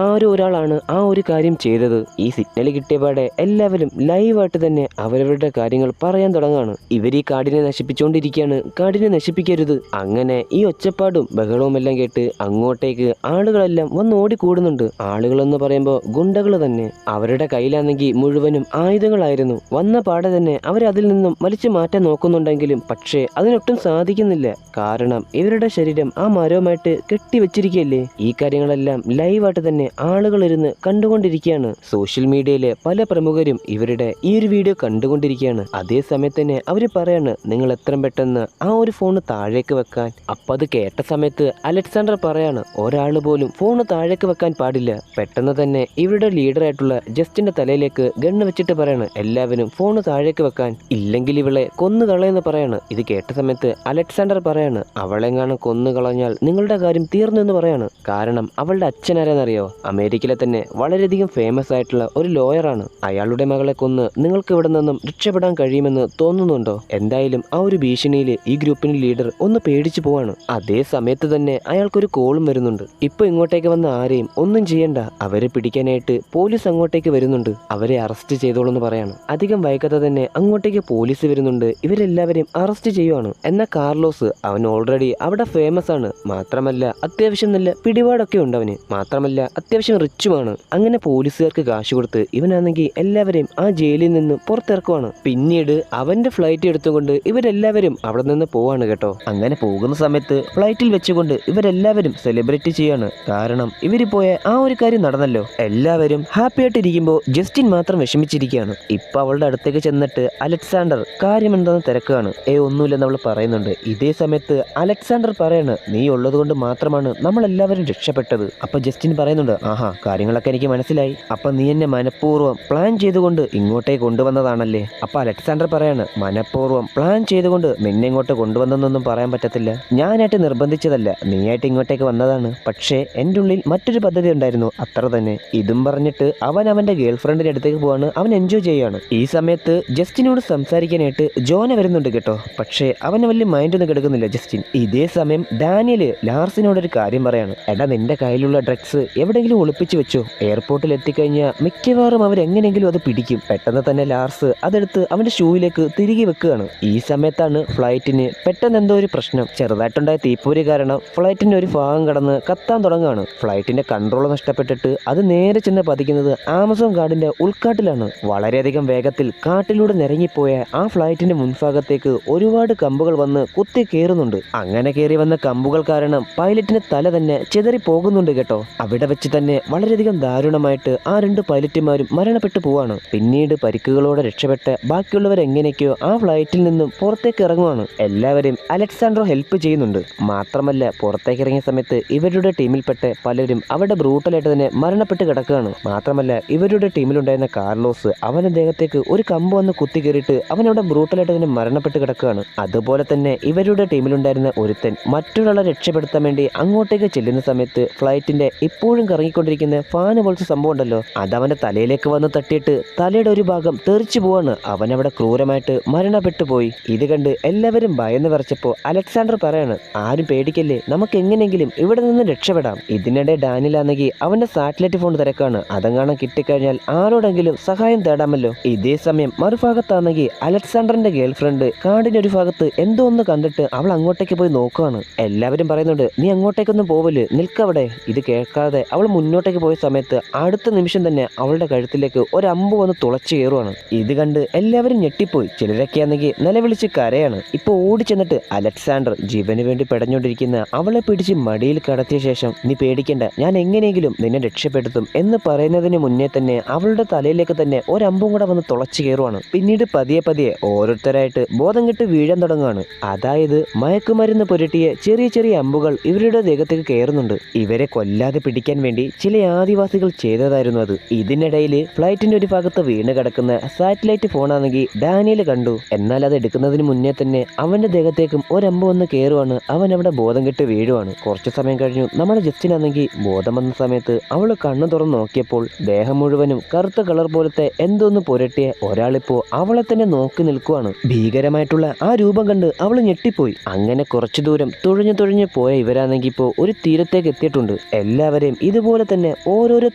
ഒരാളാണ് ആ ഒരു കാര്യം ചെയ്തത്. ഈ സിഗ്നൽ കിട്ടിയപാടെ എല്ലാവരും ലൈവായിട്ട് തന്നെ അവരവരുടെ കാര്യങ്ങൾ പറയാൻ തുടങ്ങാണ്. ഇവർ ഈ കാടിനെ നശിപ്പിച്ചുകൊണ്ടിരിക്കുകയാണ്, കാടിനെ നശിപ്പിക്കരുത്. അങ്ങനെ ഈ ഒച്ചപ്പാടും ബഹളവും എല്ലാം കേട്ട് അങ്ങോട്ടേക്ക് ആളുകളെല്ലാം വന്ന് ഓടിക്കൂടുന്നുണ്ട്. ആളുകളെന്ന് പറയുമ്പോൾ ഗുണ്ടകൾ തന്നെ. അവരുടെ കയ്യിലാണെങ്കിൽ മുഴുവനും ആയുധങ്ങളായിരുന്നു. വന്ന പാടെ തന്നെ അവരതിൽ നിന്നും വലിച്ചു മാറ്റാൻ നോക്കുന്നുണ്ടെങ്കിലും പക്ഷേ അതിനൊട്ടും സാധിക്കുന്നില്ല. കാരണം ഇവരുടെ ശരീരം ആ മരവുമായിട്ട് കെട്ടിവെച്ചിരിക്കുകയല്ലേ. ഈ കാര്യങ്ങളെല്ലാം ലൈവായിട്ട് തന്നെ ആളുകൾ ഇരുന്ന് കണ്ടുകൊണ്ടിരിക്കുകയാണ്. സോഷ്യൽ മീഡിയയിലെ പല പ്രമുഖരും ഇവരുടെ ഈ ഒരു വീഡിയോ കണ്ടുകൊണ്ടിരിക്കുകയാണ്. അതേ സമയത്ത് തന്നെ അവര് പറയാണ് നിങ്ങൾ എത്രയും പെട്ടെന്ന് ആ ഒരു ഫോണ് താഴേക്ക് വെക്കാൻ. അപ്പൊ അത് കേട്ട സമയത്ത് അലക്സാണ്ടർ പറയാണ് ഒരാൾ പോലും ഫോണ് താഴേക്ക് വെക്കാൻ പാടില്ല. പെട്ടെന്ന് തന്നെ ഇവരുടെ ലീഡറായിട്ടുള്ള ജസ്റ്റിന്റെ തലയിലേക്ക് ഗണ്ണ് വെച്ചിട്ട് പറയാണ് എല്ലാവരും ഫോണ് താഴേക്ക് വെക്കാൻ, ഇല്ലെങ്കിൽ ഇവളെ കൊന്നുകളയെന്ന് പറയാണ്. ഇത് കേട്ട സമയത്ത് അലക്സാണ്ടർ പറയാണ് അവളെങ്ങാനും കൊന്നുകളഞ്ഞാൽ നിങ്ങളുടെ കാര്യം തീർന്നു എന്ന് പറയാണ്. കാരണം അവളുടെ അച്ഛൻ ആരാന്നറിയോ? അമേരിക്കയിലെ തന്നെ വളരെയധികം ഫേമസ് ആയിട്ടുള്ള ഒരു ലോയറാണ്. അയാളുടെ മകളെ കൊന്ന് നിങ്ങൾക്ക് ഇവിടെ നിന്നും രക്ഷപ്പെടാൻ കഴിയുമെന്ന് തോന്നുന്നുണ്ടോ? എന്തായാലും ആ ഒരു ഭീഷണിയിൽ ഈ ഗ്രൂപ്പിന്റെ ലീഡർ ഒന്ന് പേടിച്ചു പോവാണ്. അതേ സമയത്ത് തന്നെ അയാൾക്കൊരു കോളും വരുന്നുണ്ട്. ഇപ്പൊ ഇങ്ങോട്ടേക്ക് വന്ന ആരെയും ഒന്നും ചെയ്യണ്ട, അവരെ പിടിക്കാനായിട്ട് പോലീസ് അങ്ങോട്ടേക്ക് വരുന്നുണ്ട്, അവരെ അറസ്റ്റ് ചെയ്തോളൂന്ന് പറയാണ്. അധികം വൈകാതെ തന്നെ അങ്ങോട്ടേക്ക് പോലീസ് വരുന്നുണ്ട്. ഇവരെല്ലാവരെയും അറസ്റ്റ് ചെയ്യുവാണ്. എന്നാൽ കാർലോസ് അവൻ ഓൾറെഡി അവിടെ ഫേമസ് ആണ്. മാത്രമല്ല അത്യാവശ്യം നല്ല പിടിപാടൊക്കെ ഉണ്ട് അവന്. മാത്രമല്ല അത്യാവശ്യം റിച്ചുമാണ്. അങ്ങനെ പോലീസുകാർക്ക് കാശ് കൊടുത്ത് ഇവനാണെങ്കിൽ എല്ലാവരെയും ആ ജയിലിൽ നിന്ന് പുറത്തിറക്കുവാണ്. പിന്നീട് അവന്റെ ഫ്ലൈറ്റ് എടുത്തുകൊണ്ട് ഇവരെല്ലാവരും അവിടെ നിന്ന് പോവാണ് കേട്ടോ. അങ്ങനെ പോകുന്ന സമയത്ത് ഫ്ലൈറ്റിൽ വെച്ചുകൊണ്ട് ഇവരെല്ലാവരും സെലിബ്രേറ്റ് ചെയ്യാണ്. കാരണം ഇവര് പോയ ആ ഒരു കാര്യം നടന്നല്ലോ. എല്ലാവരും ഹാപ്പി ആയിട്ടിരിക്കുമ്പോൾ ജസ്റ്റിൻ മാത്രം വിഷമിച്ചിരിക്കുകയാണ്. ഇപ്പൊ അവളുടെ അടുത്തേക്ക് ചെന്നിട്ട് അലക്സാണ്ടർ കാര്യം എന്താണെന്ന് തിരക്കുകയാണ്. ഒന്നുമില്ലെന്ന് അവൾ പറയുന്നുണ്ട്. ഇതേ സമയത്ത് അലക്സാണ്ടർ പറയാണ് നീ ഉള്ളത് കൊണ്ട് മാത്രമാണ് നമ്മളെല്ലാവരും രക്ഷപ്പെട്ടത്. അപ്പൊ ജസ്റ്റിൻ പറയുന്നുണ്ട് ആഹാ കാര്യങ്ങളൊക്കെ എനിക്ക് മനസ്സിലായി. അപ്പൊ നീ എന്നെ മനഃപൂർവ്വം പ്ലാൻ ചെയ്തുകൊണ്ട് ഇങ്ങോട്ടേക്ക് കൊണ്ടുവന്നതാണല്ലേ? അപ്പൊ അലക്സാണ്ടർ പറയാണ് മനഃപൂർവ്വം പ്ലാൻ ചെയ്തുകൊണ്ട് നിന്നെ ഇങ്ങോട്ട് കൊണ്ടുവന്നെന്നൊന്നും പറയാൻ പറ്റത്തില്ല. ഞാനായിട്ട് നിർബന്ധിച്ചതല്ല, നീയായിട്ട് ഇങ്ങോട്ടേക്ക് വന്നതാണ്. പക്ഷേ എൻ്റെ ഉള്ളിൽ മറ്റൊരു പദ്ധതി ഉണ്ടായിരുന്നു, അത്ര തന്നെ. ഇതും പറഞ്ഞിട്ട് അവൻ അവന്റെ ഗേൾഫ്രണ്ടിന്റെ അടുത്തേക്ക് പോവാണ്. അവൻ എൻജോയ് ചെയ്യാണ്. ഈ സമയത്ത് ജസ്റ്റിനോട് സംസാരിക്കാനായിട്ട് ജോന വരുന്നുണ്ട് കേട്ടോ. പക്ഷേ അവന് വലിയ മൈൻഡ് ഒന്നും കിടക്കുന്നില്ല ജസ്റ്റിൻ. ഇതേ സമയം ഡാനിയല് ലാർസിനോട് ഒരു കാര്യം പറയാണ് എടാ നിന്റെ കയ്യിലുള്ള ഡ്രഗ്സ് എവിടെയെങ്കിലും ഒളിപ്പിച്ചു വെച്ചോ. എയർപോർട്ടിൽ എത്തിക്കഴിഞ്ഞാൽ മിക്കവാറും അവരെങ്ങനെയെങ്കിലും അത് പിടിക്കും. പെട്ടെന്ന് തന്നെ ലാർസ് അതെടുത്ത് അവന്റെ ഷൂവിലേക്ക് തിരികെ വെക്കുകയാണ്. ഈ സമയത്താണ് ഫ്ലൈറ്റിന് പെട്ടെന്ന് എന്തോ ഒരു പ്രശ്നം. ചെറുതായിട്ടുണ്ടായ തീപ്പൊരി കാരണം ഫ്ലൈറ്റിന്റെ ഒരു ഭാഗം കടന്ന് കത്താൻ തുടങ്ങുകയാണ്. ഫ്ലൈറ്റിന്റെ കൺട്രോൾ നഷ്ടപ്പെട്ടിട്ട് അത് നേരെ ചെന്ന് പതിക്കുന്നത് ആമസോൺ കാടിന്റെ ഉൾക്കാട്ടിലാണ്. വളരെയധികം വേഗത്തിൽ കാട്ടിലൂടെ നിരങ്ങിപ്പോയ ആ ഫ്ലൈറ്റിന്റെ മുൻഭാഗത്തേക്ക് ഒരുപാട് കമ്പുകൾ വന്ന് കുത്തി കയറുന്നുണ്ട്. അങ്ങനെ കയറി വന്ന കമ്പുകൾ കാരണം പൈലറ്റിന്റെ തല തന്നെ ചിതറി പോകുന്നുണ്ട് കേട്ടോ. അവിടെ വെച്ച് തന്നെ വളരെയധികം ദാരുണമായിട്ട് ആ 2 പൈലറ്റുമാരും മരണപ്പെട്ടു പോവാണ്. പിന്നീട് പരിക്കുകളോടെ രക്ഷപ്പെട്ട ബാക്കിയുള്ളവർ എങ്ങനെയൊക്കെയോ ആ ഫ്ലൈറ്റിൽ നിന്നും പുറത്തേക്ക് ഇറങ്ങുവാണ്. എല്ലാവരും അലക്സാണ്ടർ ഹെൽപ്പ് ചെയ്യുന്നുണ്ട്. മാത്രമല്ല പുറത്തേക്ക് ഇറങ്ങിയ സമയത്ത് ഇവരുടെ ടീമിൽപ്പെട്ട പലരും അവിടെ ബ്രൂട്ടലായിട്ട് തന്നെ മരണപ്പെട്ട് കിടക്കുകയാണ്. മാത്രമല്ല ഇവരുടെ ടീമിലുണ്ടായിരുന്ന കാർലോസ് അവന്റെ ദേഹത്തേക്ക് ഒരു കമ്പ് വന്ന് കുത്തി കയറിയിട്ട് അവനവിടെ ബ്രൂട്ടലായിട്ട് തന്നെ മരണപ്പെട്ട് കിടക്കുകയാണ്. അതുപോലെ തന്നെ ഇവരുടെ ടീമിലുണ്ടായിരുന്ന ഒരുത്തൻ മറ്റൊരാളെ രക്ഷപ്പെടുത്താൻ വേണ്ടി അങ്ങോട്ടേക്ക് ചെല്ലുന്ന സമയത്ത് ഫ്ലൈറ്റിന്റെ ഇപ്പോഴും കറങ്ങിക്കൊണ്ടിരിക്കുന്ന ഫാന് പോലത്തെ സംഭവം ഉണ്ടല്ലോ, അത് അവന്റെ തലയിലേക്ക് വന്ന് തട്ടിയിട്ട് തലയുടെ ഒരു ഭാഗം തെറിച്ചു പോവാണ്. അവനവിടെ ക്രൂരമായിട്ട് മരണപ്പെട്ടു പോയി. ഇത് കണ്ട് എല്ലാവരും ഭയന്ന് വിറച്ചപ്പോ അലക്സാണ്ടർ പറയാണ് ആരും പേടിക്കല്ലേ, നമുക്ക് എങ്ങനെയെങ്കിലും ഇവിടെ നിന്ന് രക്ഷപ്പെടാം. ഇതിനിടെ ഡാനിലാണെങ്കിൽ അവന്റെ സാറ്റലൈറ്റ് ഫോൺ തിരക്കാണ്. അതെങ്ങാനും കിട്ടിക്കഴിഞ്ഞാൽ ആരോടെങ്കിലും സഹായം തേടാമല്ലോ. ഇതേ സമയം മറുഭാഗത്താണെങ്കിൽ അലക്സാണ്ടറിന്റെ ഗേൾഫ്രണ്ട് കാടിന്റെ ഒരു ഭാഗത്ത് എന്തോ ഒന്ന് കണ്ടിട്ട് അവൾ അങ്ങോട്ടേക്ക് പോയി നോക്കുകയാണ്. എല്ലാവരും പറയുന്നുണ്ട് നീ അങ്ങോട്ടേക്കൊന്നും പോവല്, നിൽക്കവിടെ. ഇത് കേൾക്കാതെ അവൾ മുന്നോട്ടേക്ക് പോയ സമയത്ത് അടുത്ത നിമിഷം തന്നെ അവളുടെ കഴുത്തിലേക്ക് ഒരു അമ്പ് വന്ന് തുളച്ചു കയറുവാണ്. ഇത് കണ്ട് എല്ലാവരും ഞെട്ടിപ്പോയി. ചിലരൊക്കെയാണെങ്കിൽ നിലവിളിച്ച് കരയാണ്. ഇപ്പൊ ഓടി ചെന്നിട്ട് അലക്സാണ്ടർ ജീവന് വേണ്ടി പെടഞ്ഞുകൊണ്ടിരിക്കുന്ന അവളെ പിടിച്ച് മടിയിൽ കടത്തിയ ശേഷം നീ പേടിക്കണ്ട, ഞാൻ എങ്ങനെയെങ്കിലും നിന്നെ രക്ഷപ്പെടുത്തും എന്ന് പറയുന്നതിന് മുന്നേ തന്നെ അവളുടെ തലയിലേക്ക് തന്നെ ഒരമ്പും കൂടെ വന്ന് തുളച്ചു കയറുവാണ്. പിന്നീട് പതിയെ പതിയെ ഓരോരുത്തരായിട്ട് ബോധം കെട്ട് വീഴാൻ തുടങ്ങുകയാണ്. അതായത് മയക്കുമരുന്ന് പുരട്ടിയ ചെറിയ ചെറിയ അമ്പുകൾ ഇവരുടെ ദേഹത്തേക്ക് കയറുന്നുണ്ട്. ഇവരെ കൊല്ലാതെ പിടിക്കാൻ വേണ്ടി ചില ആദിവാസികൾ ചെയ്തതായിരുന്നു അത്. ഇതിനിടയിൽ ഫ്ലൈറ്റിന്റെ ഒരു ഭാഗത്ത് വീണ് കിടക്കുന്ന സാറ്റലൈറ്റ് ഫോണാണെങ്കിൽ ഡാനിയൽ കണ്ടു. എന്നാൽ അത് എടുക്കുന്നതിന് മുന്നേ തന്നെ അവന്റെ ദേഹത്തേക്കും ഒരമ്പ് വന്ന് കയറുവാണ്. അവൻ അവിടെ ബോധം കെട്ട് വീഴുവാണ്. കുറച്ചു സമയം കഴിഞ്ഞു നമ്മുടെ ജസ്റ്റിനാണെങ്കിൽ ബോധം വന്ന സമയത്ത് അവൾ കണ്ണു തുറന്ന് നോക്കിയപ്പോൾ ദേഹം മുഴുവനും കറുത്ത കളർ പോലത്തെ എന്തോന്ന് പുരട്ടിയ ഒരാളിപ്പോ അവളെ തന്നെ നോക്കി നിൽക്കുവാണ്. ഭീകരമായിട്ടുള്ള ആ രൂപം കണ്ട് അവൾ ഞെട്ടിപ്പോയി. അങ്ങനെ കുറച്ചു ദൂരം തുഴഞ്ഞു പോയ ഇവരാണെങ്കിൽ ഇപ്പോൾ ഒരു തീരത്തേക്ക് എത്തിയിട്ടുണ്ട്. എല്ലാവരെയും ഇതുപോലെ തന്നെ ഓരോരോ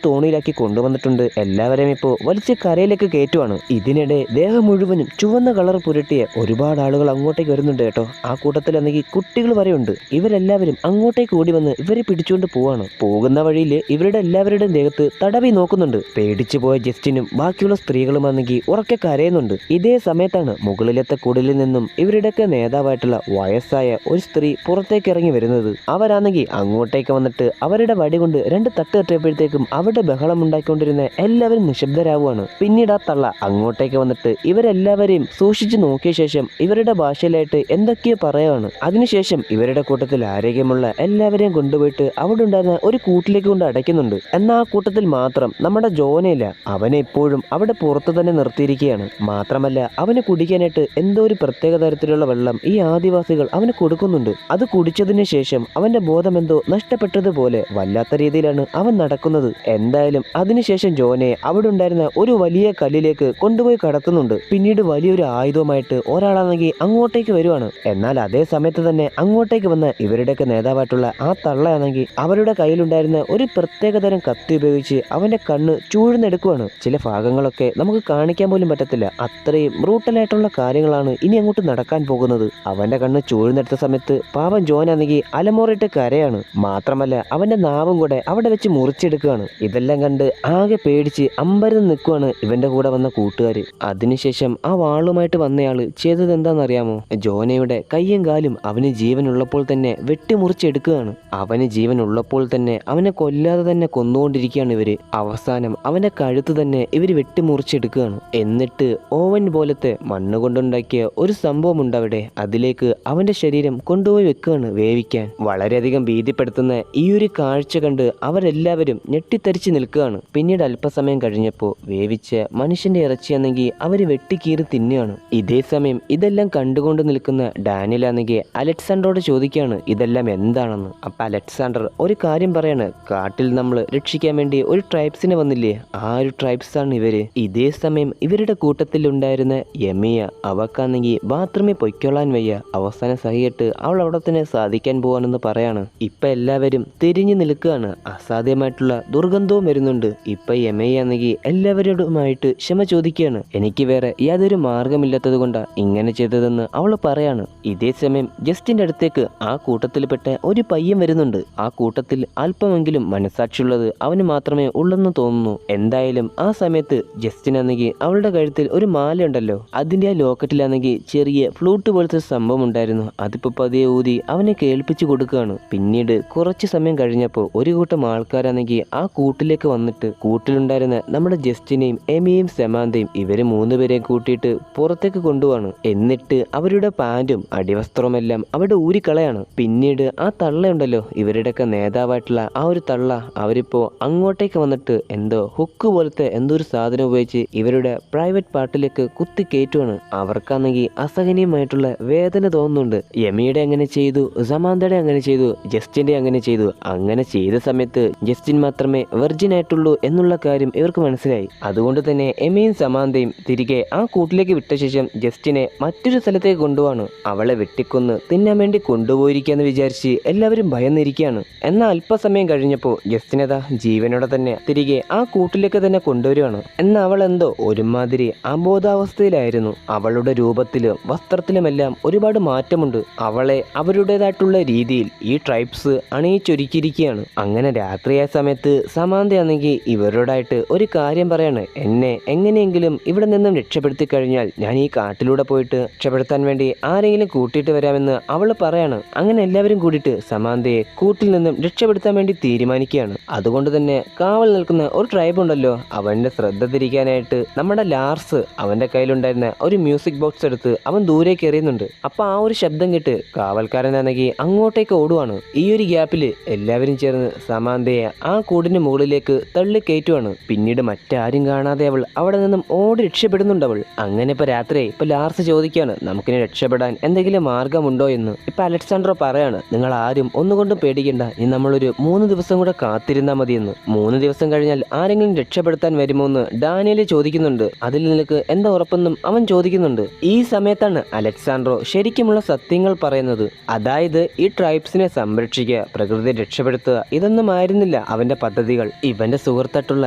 തോണിയിലാക്കി കൊണ്ടുവന്നിട്ടുണ്ട്. എല്ലാവരെയും ഇപ്പോൾ വലിച്ച് കരയിലേക്ക് കയറ്റുവാണ്. ഇതിനിടെ ദേഹം മുഴുവനും ചുവന്ന കളർ പുരട്ടിയ ഒരുപാട് ആളുകൾ അങ്ങോട്ടേക്ക് വരുന്നുണ്ട് കേട്ടോ. ആ കൂട്ടത്തിലാണെങ്കിൽ കുട്ടികൾ വരെയുണ്ട്. ഇവരെല്ലാവരും അങ്ങോട്ടേക്ക് ഓടി വന്ന് ഇവരെ പിടിച്ചുകൊണ്ട് പോവാണ്. പോകുന്ന വഴിയിൽ ഇവരുടെ എല്ലാവരുടെയും ദേഹത്ത് തടവി നോക്കുന്നുണ്ട്. പേടിച്ചു പോയ ജസ്റ്റിനും ബാക്കിയുള്ള സ്ത്രീകളുമാണെങ്കിൽ ഉറക്കെ കരയുന്നുണ്ട്. ഇതേ സമയത്താണ് മുകളിലത്തെ കുടിലിൽ നിന്നും ഇവരുടെയൊക്കെ നേതാവായിട്ടുള്ള വയസ്സായ ഒരു സ്ത്രീ പുറത്തേക്ക് ഇറങ്ങി വരുന്നത്. അവരാണെങ്കിൽ അങ്ങോട്ടേക്ക് വന്നിട്ട് അവരുടെ വടി കൊണ്ട് 2 തട്ട് തട്ടിയപ്പോഴത്തേക്കും അവിടെ ബഹളം ഉണ്ടാക്കിക്കൊണ്ടിരുന്ന എല്ലാവരും നിശബ്ദരാവുകയാണ്. പിന്നീട് ആ തള്ള അങ്ങോട്ടേക്ക് വന്നിട്ട് ഇവരെല്ലാവരെയും സൂക്ഷിച്ചു നോക്കിയ ശേഷം ഇവരുടെ ഭാഷയിലായിട്ട് എന്തൊക്കെയോ പറയുകയാണ്. അതിനുശേഷം ഇവരുടെ കൂട്ടത്തിൽ ആരോഗ്യമുള്ള എല്ലാവരെയും കൊണ്ടുപോയിട്ട് അവിടെ ഉണ്ടായിരുന്ന ഒരു കൂട്ടിലേക്ക് കൊണ്ട് അടയ്ക്കുന്നുണ്ട്. എന്നാൽ ആ കൂട്ടത്തിൽ മാത്രം നമ്മുടെ ജോനയില്ല. അവനെ ഇപ്പോഴും അവിടെ പുറത്തു തന്നെ നിർത്തിയിരിക്കുകയാണ്. മാത്രമല്ല അവന് കുടിക്കാനായിട്ട് എന്തോ ഒരു പ്രത്യേക തരത്തിലുള്ള വെള്ളം ഈ ആദിവാസികൾ അവന് കൊടുക്കുന്നുണ്ട്. അത് കുടിച്ചതിന് ശേഷം അവന്റെ ബോധം എന്തോ നഷ്ടപ്പെട്ടതുപോലെ വല്ലാത്ത രീതിയിലാണ് അവൻ നടക്കുന്നത്. എന്തായാലും അതിനുശേഷം ജോനയെ അവിടെ ഉണ്ടായിരുന്ന ഒരു വലിയ കല്ലിലേക്ക് കൊണ്ടുപോയി കടത്തുന്നുണ്ട്. പിന്നീട് വലിയൊരു ആയുധവുമായിട്ട് ഒരാളാണെങ്കിൽ അങ്ങോട്ടേക്ക് വരുവാണ്. എന്നാൽ അതേ സമയത്ത് തന്നെ അങ്ങോട്ടേക്ക് വന്ന ഇവരുടെയൊക്കെ നേതാവായിട്ടുള്ള ആ തള്ളയാണെങ്കിൽ അവരുടെ കയ്യിലുണ്ടായിരുന്ന ഒരു പ്രത്യേകതരം കത്തി ഉപയോഗിച്ച് അവന്റെ കണ്ണ് ചൂഴ്ന്നെടുക്കുവാണ്. ചില ഭാഗങ്ങളൊക്കെ നമുക്ക് കാണിക്കാൻ പോലും പറ്റത്തില്ല. അത്രയും ബ്രൂട്ടലായിട്ടുള്ള കാര്യങ്ങളാണ് ഇനി അങ്ങോട്ട് നടക്കാൻ പോകുന്നത്. അവന്റെ കണ്ണ് ചൂഴ്ന്നെടുത്ത സമയത്ത് പാവം ജോനാണെങ്കിൽ അലമുറയിട്ട് കരയാണ്. മാത്രമല്ല അവന്റെ നാവും കൂടെ അവിടെ വെച്ച് മുറിച്ചെടുക്കുകയാണ്. ഇതെല്ലാം കണ്ട് ആകെ പേടിച്ച് അമ്പരന്ന് നിൽക്കുവാണ് ഇവന്റെ കൂടെ വന്ന കൂട്ടുകാർ. അതിനുശേഷം ആ വാളുമായിട്ട് വന്നയാള് ചെയ്തത് എന്താണെന്നറിയാമോ? ജോനയുടെ കയ്യും കാലും അവന് ജീവനുള്ളപ്പോൾ തന്നെ വെട്ടിമുറിച്ചെടുക്കുകയാണ്. അവന് ജീവനുള്ളപ്പോൾ തന്നെ അവനെ കൊല്ലാതെ തന്നെ കൊന്നുകൊണ്ടിരിക്കുകയാണ് ഇവര്. അവസാനം അവന്റെ കഴുത്ത് തന്നെ ഇവര് വെട്ടിമുറിച്ചെടുക്കുകയാണ്. എന്നിട്ട് ഓവൻ പോലത്തെ മണ്ണ് കൊണ്ടുണ്ടാക്കിയ ഒരു സംഭവം ഉണ്ട് അവിടെ. അതിലേക്ക് അവന്റെ ശരീരം കൊണ്ടുപോയി വെക്കുകയാണ് വേവിക്കാൻ. വളരെയധികം ഭീതിപ്പെടുത്തുന്ന ഈ ഒരു കാഴ്ച കണ്ട് അവരെല്ലാവരും ഞെട്ടിത്തരിച്ച് നിൽക്കുകയാണ്. പിന്നീട് അല്പസമയം കഴിഞ്ഞപ്പോൾ വേവിച്ച മനുഷ്യന്റെ ഇറച്ചിയാണെങ്കിൽ അവര് വെട്ടിക്കീറി തിന്നുകയാണ്. ഇതേ സമയം ഇതെല്ലാം കണ്ടുകൊണ്ട് നിൽക്കുന്ന ഡാനിയലാണെങ്കിൽ അലക്സാണ്ടറോട് ചോദിക്കുകയാണ് ഇതെല്ലാം എന്താണെന്ന്. അപ്പൊ അലക്സാണ്ടർ ഒരു കാര്യം പറയാണ്, കാട്ടിൽ നമ്മൾ രക്ഷിക്കാൻ വേണ്ടി ഒരു ട്രൈബ്സിനെ വന്നില്ലേ, ആ ഒരു ട്രൈബ്സ് ആണ് ഇവര്. ഇതേ സമയം ഇവരുടെ കൂട്ടത്തിൽ ഉണ്ടായിരുന്ന യമിയ, അവക്കാണെങ്കിൽ ബാത്റൂമിൽ പൊയ്ക്കൊള്ളാൻ വയ്യ. അവസാനം സഹിയിട്ട് അവൾ അവിടെ തന്നെ സാധിക്കാൻ പോവാണെന്ന് പറയാണ്. ഇപ്പൊ എല്ലാവരും തിരിഞ്ഞു നിൽക്കുകയാണ്. അസാധ്യമായിട്ടുള്ള ദുർഗന്ധവും വരുന്നുണ്ട്. ഇപ്പൊ യമയാണെങ്കിൽ എല്ലാവരോടുമായിട്ട് ക്ഷമ ചോദിക്കുകയാണ്. എനിക്ക് വേറെ യാതൊരു മാർഗമില്ലാത്തത് കൊണ്ടാ ഇങ്ങനെ ചെയ്തതെന്ന് അവൾ പറയാണ്. ഇതേ സമയം ജസ്റ്റിന്റെ അടുത്തേക്ക് ആ കൂട്ടത്തിൽപ്പെട്ട ഒരു പയ്യൻ വരുന്നുണ്ട്. ആ കൂട്ടത്തിൽ അല്പമെങ്കിലും മനസാക്ഷിയുള്ളത് അവന് മാത്രമേ ഉള്ളെന്ന് തോന്നുന്നു. എന്തായാലും ആ സമയത്ത് ജസ്റ്റിനാണെങ്കിൽ അവളുടെ കഴുത്തിൽ ഒരു മാല ഉണ്ടല്ലോ, അതിന്റെ ആ ലോക്കറ്റിലാണെങ്കിൽ ചെറിയ ഫ്ലൂട്ട് പോലത്തെ സംഭവം ഉണ്ടായിരുന്നു. അതിപ്പോ പതിയെ ഊതി അവനെ കേൾപ്പിച്ചു കൊടുക്കുകയാണ്. പിന്നീട് കുറച്ച് സമയം കഴിഞ്ഞപ്പോൾ ഒരു കൂട്ടം ആൾക്കാരാണെങ്കിൽ ആ കൂട്ടിലേക്ക് വന്നിട്ട് കൂട്ടിലുണ്ടായിരുന്ന നമ്മുടെ ജസ്റ്റിനെയും എമിയും സെമാന്തയും ഇവര് 3 പേരെയും കൂട്ടിയിട്ട് പുറത്തേക്ക് കൊണ്ടുപോവാണ്. എന്നിട്ട് അവരുടെ പാൻറ്റും അടിവസ്ത്രവുമെല്ലാം അവിടെ ഊരിക്കളയാണ്. പിന്നീട് ആ തള്ളയുണ്ടല്ലോ, ഇവരുടെയൊക്കെ നേതാവായിട്ടുള്ള ആ ഒരു തള്ള, അവരിപ്പോ അങ്ങോട്ടേക്ക് വന്നിട്ട് എന്തോ ഹുക്ക് പോലത്തെ എന്തോ ഒരു സാധനം ഉപയോഗിച്ച് ഇവരുടെ പ്രൈവറ്റ് പാർട്ടിലേക്ക് കുത്തി കയറ്റുവാണ്. അവർക്കാണെങ്കിൽ അസഹനീയമായിട്ടുള്ള വേദന തോന്നുന്നുണ്ട്. യമയുടെ അങ്ങനെ ചെയ്തു, സമാന്തയുടെ അങ്ങനെ ചെയ്തു, ജസ്റ്റിന്റെ അങ്ങനെ ചെയ്തു. അങ്ങനെ ചെയ്ത സമയത്ത് ജസ്റ്റിൻ മാത്രമേ വെർജിൻ ആയിട്ടുള്ളൂ എന്നുള്ള കാര്യം ഇവർക്ക് മനസ്സിലായി. അതുകൊണ്ട് തന്നെ എമയും സമാന്തയും തിരികെ ആ കൂട്ടിലേക്ക് വിട്ട ശേഷം ജസ്റ്റിനെ മറ്റൊരു സ്ഥലത്തേക്ക് കൊണ്ടുപോവാണ്. അവളെ വെട്ടിക്കൊന്ന് തിന്നാൻ വേണ്ടി കൊണ്ടുപോയിരിക്കാന്ന് വിചാരിച്ച് എല്ലാവരും ഭയന്നിരിക്കുകയാണ്. എന്നാൽ അല്പസമയം കഴിഞ്ഞപ്പോൾ ജസ്റ്റിനതാ ജീവനോടെ തന്നെ തിരികെ ആ കൂട്ടിലേക്ക് തന്നെ കൊണ്ടുവരികയാണ്. എന്നാൽ അവൾ എന്തോ ഒരുമാതിരി അബോധാവസ്ഥയിലായിരുന്നു. അവളുടെ രൂപത്തിലും വസ്ത്രത്തിലുമെല്ലാം ഒരുപാട് മാറ്റമുണ്ട്. അവളെ അവരുടേതായിട്ടുള്ള രീതിയിൽ ഈ ട്രൈബ്സ് അണിയിച്ചൊരുക്കിയിരിക്കുകയാണ്. അങ്ങനെ രാത്രിയായ സമയത്ത് സമാന്തയാണെങ്കിൽ ഇവരോടായിട്ട് ഒരു കാര്യം പറയാണ്, എന്നെ എങ്ങനെയെങ്കിലും ഇവിടെ നിന്നും രക്ഷപ്പെടുത്തി കഴിഞ്ഞാൽ ഞാൻ ഈ കാട്ടിലൂടെ പോയിട്ട് രക്ഷപ്പെടുത്താൻ വേണ്ടി ആരെങ്കിലും കൂട്ടിയിട്ട് വരാമെന്ന് അവൾ പറയാണ്. അങ്ങനെ എല്ലാവരും കൂടിയിട്ട് സമാന്തയെ കൂട്ടിൽ നിന്നും രക്ഷപ്പെടുത്താൻ വേണ്ടി തീരുമാനിക്കുകയാണ്. അതുകൊണ്ട് തന്നെ കാവൽ നിൽക്കുന്ന ഒരു ട്രൈബ് ഉണ്ടല്ലോ, അവന്റെ ശ്രദ്ധ തിരിക്കാനായിട്ട് നമ്മുടെ ലാർസ് അവന്റെ കയ്യിലുണ്ടായിരുന്ന ഒരു മ്യൂസിക് ബോക്സ് എടുത്ത് അവൻ ദൂരേക്ക് എറിയുന്നുണ്ട്. അപ്പൊ ആ ഒരു ശബ്ദം കേട്ട് കാവൽക്കാരനാണെങ്കിൽ അങ്ങോട്ടേക്ക് ഓടുവാണ്. ഈ ഒരു ഗ്യാപ്പില് എല്ലാവരും ചേർന്ന് സമാന്തയെ ആ കൂടിന് മുകളിലേക്ക് തള്ളി കയറ്റുവാണ്. പിന്നീട് മറ്റാരും കാണാതെ അവൾ അവിടെ നിന്നും ഓടി രക്ഷപ്പെടുന്നുണ്ട്. അവൾ അങ്ങനെ ഇപ്പൊ രാത്രി ഇപ്പൊ ലാർസ് ചോദിക്കുകയാണ്, നമുക്കിനി രക്ഷപ്പെടാൻ എന്തെങ്കിലും മാർഗമുണ്ടോ എന്ന്. ഇപ്പൊ അലക്സാണ്ടറോ പറയാണ്, നിങ്ങൾ ആരും ഒന്നുകൊണ്ടും പേടിക്കണ്ട, ഇനി നമ്മളൊരു 3 ദിവസം കൂടെ കാത്തിരുന്നാൽ മതിയെന്ന്. 3 ദിവസം കഴിഞ്ഞാൽ ആരെങ്കിലും രക്ഷപ്പെടുത്താൻ വരുമോ എന്ന് ഡാനിയല് ചോദിക്കുന്നുണ്ട്. അതിൽ നിനക്ക് എന്താ ഉറപ്പെന്നും അവൻ ചോദിക്കുന്നുണ്ട്. ഈ സമയത്താണ് അലക്സാണ്ടറോ ശരിക്കുമുള്ള സത്യങ്ങൾ പറയുന്നത്. അതായത് ഈ ട്രൈബ്സിനെ സംരക്ഷിക്കുക, പ്രകൃതിയെ രക്ഷപ്പെടുത്തുക, ഇതൊന്നും ആയിരുന്നില്ല അവന്റെ പദ്ധതികൾ. ഇവന്റെ സുഹൃത്തായിട്ടുള്ള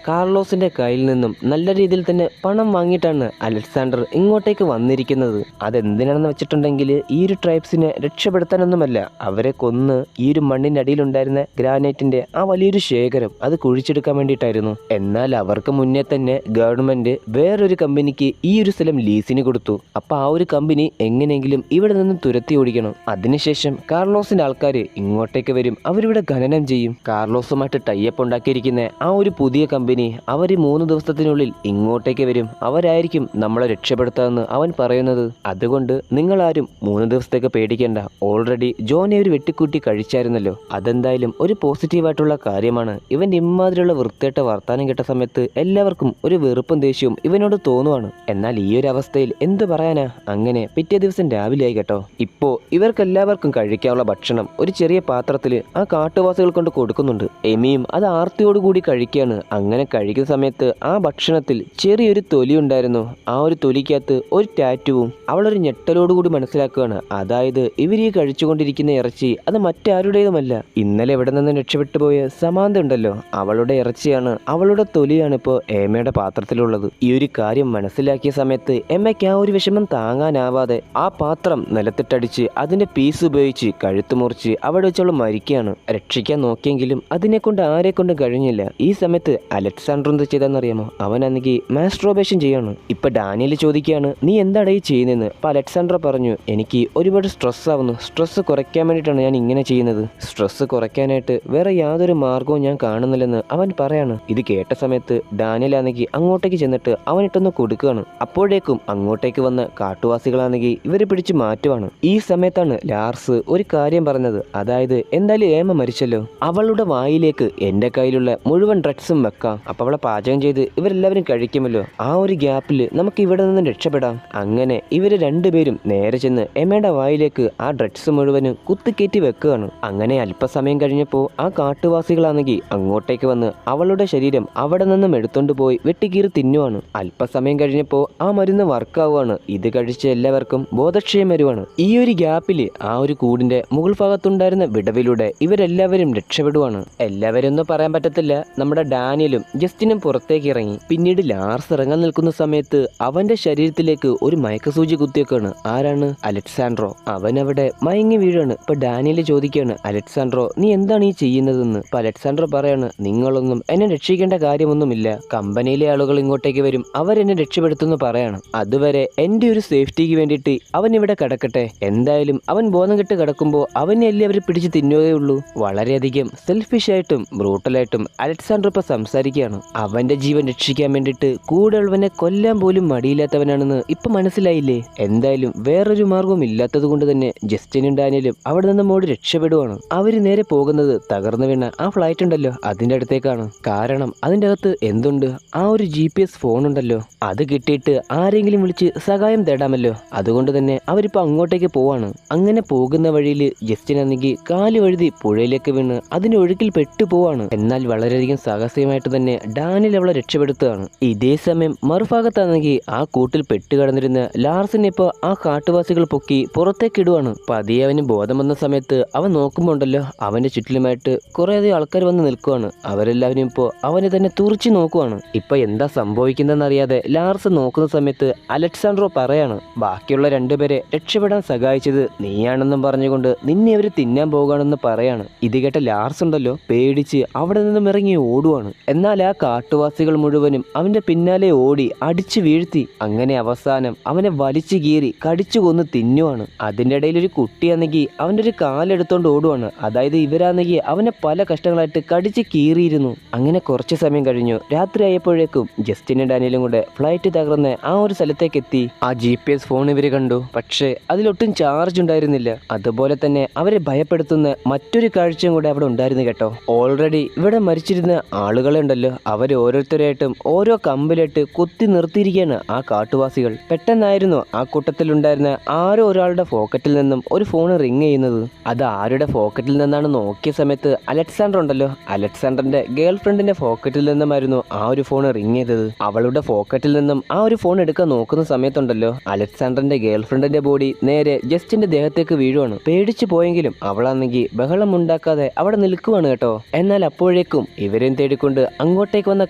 കാർലോസിന്റെ കയ്യിൽ നിന്നും നല്ല രീതിയിൽ തന്നെ പണം വാങ്ങിയിട്ടാണ് അലക്സാണ്ടർ ഇങ്ങോട്ടേക്ക് വന്നിരിക്കുന്നത്. അതെന്തിനാണെന്ന് വെച്ചിട്ടുണ്ടെങ്കിൽ ഈ ഒരു ട്രൈബ്സിനെ രക്ഷപ്പെടുത്താനൊന്നുമല്ല, അവരെ കൊന്ന് ഈ ഒരു മണ്ണിന്റെ അടിയിലുണ്ടായിരുന്ന ഗ്രാനൈറ്റിന്റെ ആ വലിയൊരു ശേഖരം അത് കുഴിച്ചെടുക്കാൻ വേണ്ടിയിട്ടായിരുന്നു. എന്നാൽ അവർക്ക് മുന്നേ തന്നെ ഗവൺമെന്റ് വേറൊരു കമ്പനിക്ക് ഈ ഒരു സ്ഥലം ലീസിന് കൊടുത്തു. അപ്പോൾ ആ ഒരു കമ്പനി എങ്ങനെയെങ്കിലും ഇവിടെ നിന്ന് തുരത്തി ഓടിക്കണം. അതിനുശേഷം കാർലോസിന്റെ ആൾക്കാർ ഇങ്ങോട്ടേക്ക് വരും. അവരിവിടെ ഖനനം ചെയ്യും. കാർലോസുമായിട്ട് ടൈപ്പ് ഉണ്ടാക്കിയിരിക്കുന്ന ആ ഒരു പുതിയ കമ്പനി അവർ 3 ദിവസത്തിനുള്ളിൽ ഇങ്ങോട്ടേക്ക് വരും. അവരായിരിക്കും നമ്മളെ രക്ഷപ്പെടുത്താമെന്ന് അവൻ പറയുന്നത്. അതുകൊണ്ട് നിങ്ങളാരും 3 ദിവസത്തേക്ക് പേടിക്കേണ്ട. ഓൾറെഡി ജോനെ ഒരു വെട്ടിക്കൂട്ടി കഴിച്ചായിരുന്നല്ലോ. അതെന്തായാലും ഒരു പോസിറ്റീവായിട്ടുള്ള കാര്യമാണ്. ഇവന്റെ ഇമ്മാതിരിയുള്ള വൃത്തിയായിട്ട വർത്താനം കേട്ട സമയത്ത് എല്ലാവർക്കും ഒരു വെറുപ്പും ദേഷ്യവും ഇവനോട് തോന്നുവാണ്. എന്നാൽ ഈ ഒരു അവസ്ഥയിൽ എന്ത് പറയാനാ. അങ്ങനെ പിറ്റേ ദിവസം രാവിലെ ആയി കേട്ടോ. ഇപ്പോ ഇവർക്കെല്ലാവർക്കും കഴിക്കാനുള്ള ഭക്ഷണം ഒരു ചെറിയ പാത്രത്തിൽ ആ കാട്ടുവാസികൾ കൊണ്ട് കൊടുക്കുന്നുണ്ട്. എമിയും അത് ആർത്തിയോടുകൂടി കഴിക്കുകയാണ്. അങ്ങനെ കഴിക്കുന്ന സമയത്ത് ആ ഭക്ഷണത്തിൽ ചെറിയൊരു തൊലി ഉണ്ടായിരുന്നു. ആ ഒരു തൊലിക്കകത്ത് ഒരു ടാറ്റുവും. അവളൊരു ഞെട്ടലോടുകൂടി മനസ്സിലാക്കുകയാണ്. അതായത് ഇവർ ഈ കഴിച്ചുകൊണ്ടിരിക്കുന്ന ഇറച്ചി അത് മറ്റാരുടേതുമല്ല. ഇന്നലെ ഇവിടെ നിന്ന് രക്ഷപ്പെട്ടു പോയ സമാന്ത ഉണ്ടല്ലോ, അവളുടെ ഇറച്ചിയാണ്, അവളുടെ തൊലിയാണ് ഇപ്പോൾ എമ്മയുടെ പാത്രത്തിലുള്ളത്. ഈ ഒരു കാര്യം മനസ്സിലാക്കിയ സമയത്ത് എമ്മയ്ക്ക് ആ ഒരു വിഷമം താങ്ങാനാവാതെ ആ പാത്രം നിലത്തിട്ടടിച്ച് അതിന്റെ പീസ് ഉപയോഗിച്ച് കഴുത്ത് മുറിച്ച് അവിടെ വെച്ച് അവൾ മരിക്കുകയാണ്. രക്ഷിക്കാൻ നോക്കിയെങ്കിലും അതിനെ കൊണ്ട് ആരെ കൊണ്ടും കഴിഞ്ഞില്ല. ഈ സമയത്ത് അലക്സാണ്ടർ എന്ത് ചെയ്താന്നറിയാമോ? അവനാണെങ്കിൽ മാസ്ട്രോബേഷൻ ചെയ്യാണ്. ഇപ്പൊ ഡാനിയൽ ചോദിക്കുകയാണ്, നീ എന്താണ് ഈ ചെയ്യുന്നതെന്ന്. അപ്പൊ അലക്സാണ്ടർ പറഞ്ഞു, എനിക്ക് ഒരുപാട് സ്ട്രെസ് ആവുന്നു. സ്ട്രെസ് കുറയ്ക്കാൻ വേണ്ടിയിട്ടാണ് ഞാൻ ഇങ്ങനെ ചെയ്യുന്നത്. സ്ട്രെസ് കുറയ്ക്കാനായിട്ട് വേറെ യാതൊരു മാർഗവും ഞാൻ കാണുന്നില്ലെന്ന് അവൻ പറയാണ്. ഇത് കേട്ട സമയത്ത് ഡാനിയൽ ആണെങ്കിൽ അങ്ങോട്ടേക്ക് ചെന്നിട്ട് അവനിട്ടൊന്ന് കൊടുക്കുകയാണ്. അപ്പോഴേക്കും അങ്ങോട്ടേക്ക് വന്ന കാട്ടുവാസികളാണെങ്കിൽ ഇവരെ പിടിച്ച് മാറ്റുവാണ്. ഈ സമയത്താണ് ലാർസ് ഒരു കാര്യം പറഞ്ഞത്. അതായത് എന്തായാലും ഏമ മരിച്ചല്ലോ, അവളുടെ വായിലേക്ക് എന്റെ കയ്യിലുള്ള മുഴുവൻ ഡ്രഗ്സും വെക്കാം. അപ്പൊ അവളെ പാചകം ചെയ്ത് ഇവരെല്ലാവരും കഴിക്കുമല്ലോ. ആ ഒരു ഗ്യാപ്പിൽ നമുക്ക് ഇവിടെ നിന്ന് രക്ഷപ്പെടാം. അങ്ങനെ ഇവര് രണ്ടുപേരും നേരെ ചെന്ന് എമ്മയുടെ വായിലേക്ക് ആ ഡ്രഗ്സ് മുഴുവനും കുത്തിക്കയറ്റി വെക്കുകയാണ്. അങ്ങനെ അല്പസമയം കഴിഞ്ഞപ്പോൾ ആ കാട്ടുവാസികളാണെങ്കിൽ അങ്ങോട്ടേക്ക് വന്ന് അവളുടെ ശരീരം അവിടെ നിന്നും എടുത്തോണ്ട് പോയി വെട്ടിക്കീറി തിന്നുവാണ്. അല്പസമയം കഴിഞ്ഞപ്പോൾ ആ മരുന്ന് വർക്കാവുകയാണ്. ഇത് കഴിച്ച എല്ലാവർക്കും ബോധക്ഷയം വരുവാണ്. ഈ ഒരു ഗ്യാപ്പില് ആ ഒരു കൂടിന്റെ മുകൾ ഭാഗത്തുണ്ടായിരുന്ന വിടവിലൂടെ ഇവരെല്ലാവരും രക്ഷപ്പെടുവാണ്. എല്ലാവരും ഒന്നും പറയാൻ പറ്റത്തില്ല. നമ്മുടെ ഡാനിയലും ജസ്റ്റിനും പുറത്തേക്ക് ഇറങ്ങി. പിന്നീട് ലാർസ് ഇറങ്ങാൻ നിൽക്കുന്ന സമയത്ത് അവന്റെ ശരീരത്തിലേക്ക് ഒരു മയക്കസൂചി കുത്തിയൊക്കെയാണ്. ആരാണ്? അലക്സാൻഡ്രോ. അവനവിടെ മയങ്ങി വീഴാണ്. ഇപ്പൊ ഡാനിയൽ ചോദിക്കുകയാണ്, അലക്സാൻഡ്രോ നീ എന്താണ് ഈ ചെയ്യുന്നതെന്ന്. ഇപ്പൊ അലക്സാൻഡ്രോ പറയാണ്, നിങ്ങളൊന്നും എന്നെ രക്ഷിക്കേണ്ട കാര്യമൊന്നുമില്ല. കമ്പനിയിലെ ആളുകൾ ഇങ്ങോട്ടേക്ക് വരും, അവരെന്നെ രക്ഷപ്പെടുത്തുന്നു പറയാണ്. അതുവരെ എന്റെ ഒരു സേഫ്റ്റിക്ക് വേണ്ടിയിട്ട് അവൻ ഇവിടെ കിടക്കട്ടെ. എന്തായാലും അവൻ ബോധം കെട്ട് കിടക്കുമ്പോൾ അവനെ അല്ലേ അവർ പിടിച്ച് തിന്നുകയുള്ളൂ. വളരെയധികം സെൽഫിഷായിട്ടും ബ്രൂട്ടലായിട്ടും അലക്സാണ്ടർ ഇപ്പൊ സംസാരിക്കുകയാണ്. അവന്റെ ജീവൻ രക്ഷിക്കാൻ വേണ്ടിയിട്ട് കൂടെ ഉള്ളവനെ കൊല്ലാൻ പോലും മടിയില്ലാത്തവനാണെന്ന് ഇപ്പൊ മനസ്സിലായില്ലേ. എന്തായാലും വേറൊരു മാർഗവും ഇല്ലാത്തത് കൊണ്ട് തന്നെ ജസ്റ്റിനും ഡാനിയലും അവിടെ നിന്ന് മോടി രക്ഷപ്പെടുവാണ്. അവര് നേരെ പോകുന്നത് തകർന്നു വീണ ആ ഫ്ലൈറ്റ് ഉണ്ടല്ലോ അതിന്റെ അടുത്തേക്കാണ്. കാരണം അതിന്റെ അകത്ത് എന്തുണ്ട്? ആ ഒരു GPS ഫോൺ ഉണ്ടല്ലോ, അത് കിട്ടിയിട്ട് ആരെങ്കിലും വിളിച്ച് സഹായം തേടാമല്ലോ. അതുകൊണ്ട് തന്നെ അവരിപ്പോ അങ്ങോട്ടേക്ക് പോവാണ്. അങ്ങനെ പോകുന്ന വഴിയിൽ ജസ്റ്റിനാണെങ്കിൽ കാല് വഴുതി പുഴയിലേക്ക് വീണ് അതിന്റെ ഒഴുക്കിൽ പെട്ടുപോവാണ്. എന്നാൽ വളരെയധികം സാഹസികമായിട്ട് തന്നെ ഡാനിയൽ അവളെ രക്ഷപ്പെടുത്തുകയാണ്. ഇതേ സമയം മറുഭാഗത്താണെങ്കിൽ ആ കൂട്ടിൽ പെട്ടുകിടന്നിരുന്ന ലാർസിനെ ഇപ്പോൾ ആ കാട്ടുവാസികൾ പൊക്കി പുറത്തേക്ക് ഇടുവാണ്. പതിയെ അവന് ബോധം വന്ന സമയത്ത് അവൻ നോക്കുമ്പോണ്ടല്ലോ അവന്റെ ചുറ്റിലുമായിട്ട് കുറേയധികം ആൾക്കാർ വന്ന് നിൽക്കുവാണ്. അവരെല്ലാവരും ഇപ്പോൾ അവനെ തന്നെ തുറിച്ചു നോക്കുവാണ്. ഇപ്പൊ എന്താ സംഭവിക്കുന്നതെന്നറിയാതെ ലാർസ് നോക്കുന്ന സമയത്ത് അലക്സാൻഡ്രോ പറയാണ്, ബാക്കിയുള്ള രണ്ടുപേരെ രക്ഷപ്പെടാൻ സഹായിച്ചത് നീയാണെന്നും പറഞ്ഞുകൊണ്ട് നിന്നെ അവര് തിന്നാൻ പോകുകയാണെന്ന് പറയാണ്. ഇത് കേട്ട ലാർസ് ഉണ്ടല്ലോ പേടിച്ച് അവിടെ നിന്നും ഇറങ്ങി ഓടുവാണ്. എന്നാൽ ആ കാട്ടുവാസികൾ മുഴുവനും അവന്റെ പിന്നാലെ ഓടി അടിച്ചു വീഴ്ത്തി. അങ്ങനെ അവസാനം അവനെ വലിച്ചു കീറി കടിച്ചു കൊന്ന് തിന്നുവാണ്. അതിൻ്റെ ഇടയിൽ ഒരു കുട്ടിയാണെങ്കിൽ അവൻ്റെ ഒരു കാലെടുത്തോണ്ട് ഓടുവാണ്. അതായത് ഇവരാണെങ്കിൽ അവനെ പല കഷ്ടങ്ങളായിട്ട് കടിച്ച് കീറിയിരുന്നു. അങ്ങനെ കുറച്ച് സമയം കഴിഞ്ഞു. രാത്രി ആയപ്പോഴേക്കും ജസ്റ്റിനും ഡാനിയലും കൂടെ ഫ്ലൈറ്റ് തകർന്ന് ആ ഒരു സ്ഥലത്തേക്ക് എത്തി. ആ GPS ഫോൺ ഇവര് കണ്ടു. പക്ഷേ അതിലൊട്ടും ചാർജ് ഉണ്ടായിരുന്നില്ല. അതുപോലെ തന്നെ അവരെ ഭയപ്പെടുത്തുന്ന മറ്റൊരു കാഴ്ചയും കൂടെ അവിടെ ഉണ്ടായിരുന്നു കേട്ടോ. ഓൾറെഡി ഇവിടെ മരിച്ചിരുന്ന ആളുകളെ ഉണ്ടല്ലോ അവര് ഓരോരുത്തരായിട്ടും ഓരോ കമ്പിലിട്ട് കുത്തി നിർത്തിയിരിക്കുകയാണ് ആ കാട്ടുവാസികൾ. പെട്ടെന്നായിരുന്നു ആ കൂട്ടത്തിലുണ്ടായിരുന്ന ആരോ ഒരാളുടെ പോക്കറ്റിൽ നിന്നും ഒരു ഫോൺ റിങ് ചെയ്യുന്നത്. അത് ആരുടെ പോക്കറ്റിൽ നിന്നാണ് നോക്കിയ സമയത്ത് അലക്സാണ്ടർ ഉണ്ടല്ലോ അലക്സാണ്ടറിന്റെ ഗേൾ ഫ്രണ്ടിന്റെ പോക്കറ്റിൽ നിന്നുമായിരുന്നു ആ ഒരു ഫോൺ റിങ് ചെയ്തത്. അവളുടെ പോക്കറ്റിൽ നിന്നും ആ ഒരു ഫോൺ എടുക്കാൻ നോക്കുന്ന സമയത്തുണ്ടല്ലോ അലക്സാണ്ടറിന്റെ ഗേൾ ഫ്രണ്ടിന്റെ ബോഡി നേരെ ജസ്റ്റിന്റെ ദേഹത്തേക്ക് വീഴുവാണ്. പേടിച്ചു പോയെങ്കിലും അവളാണെങ്കിൽ ബഹളം ഉണ്ടാക്കാതെ അവിടെ നിൽക്കുവാണ് കേട്ടോ. എന്നാൽ അപ്പോഴേക്കും ഇവരെയും തേടിക്കൊണ്ട് അങ്ങോട്ടേക്ക് വന്ന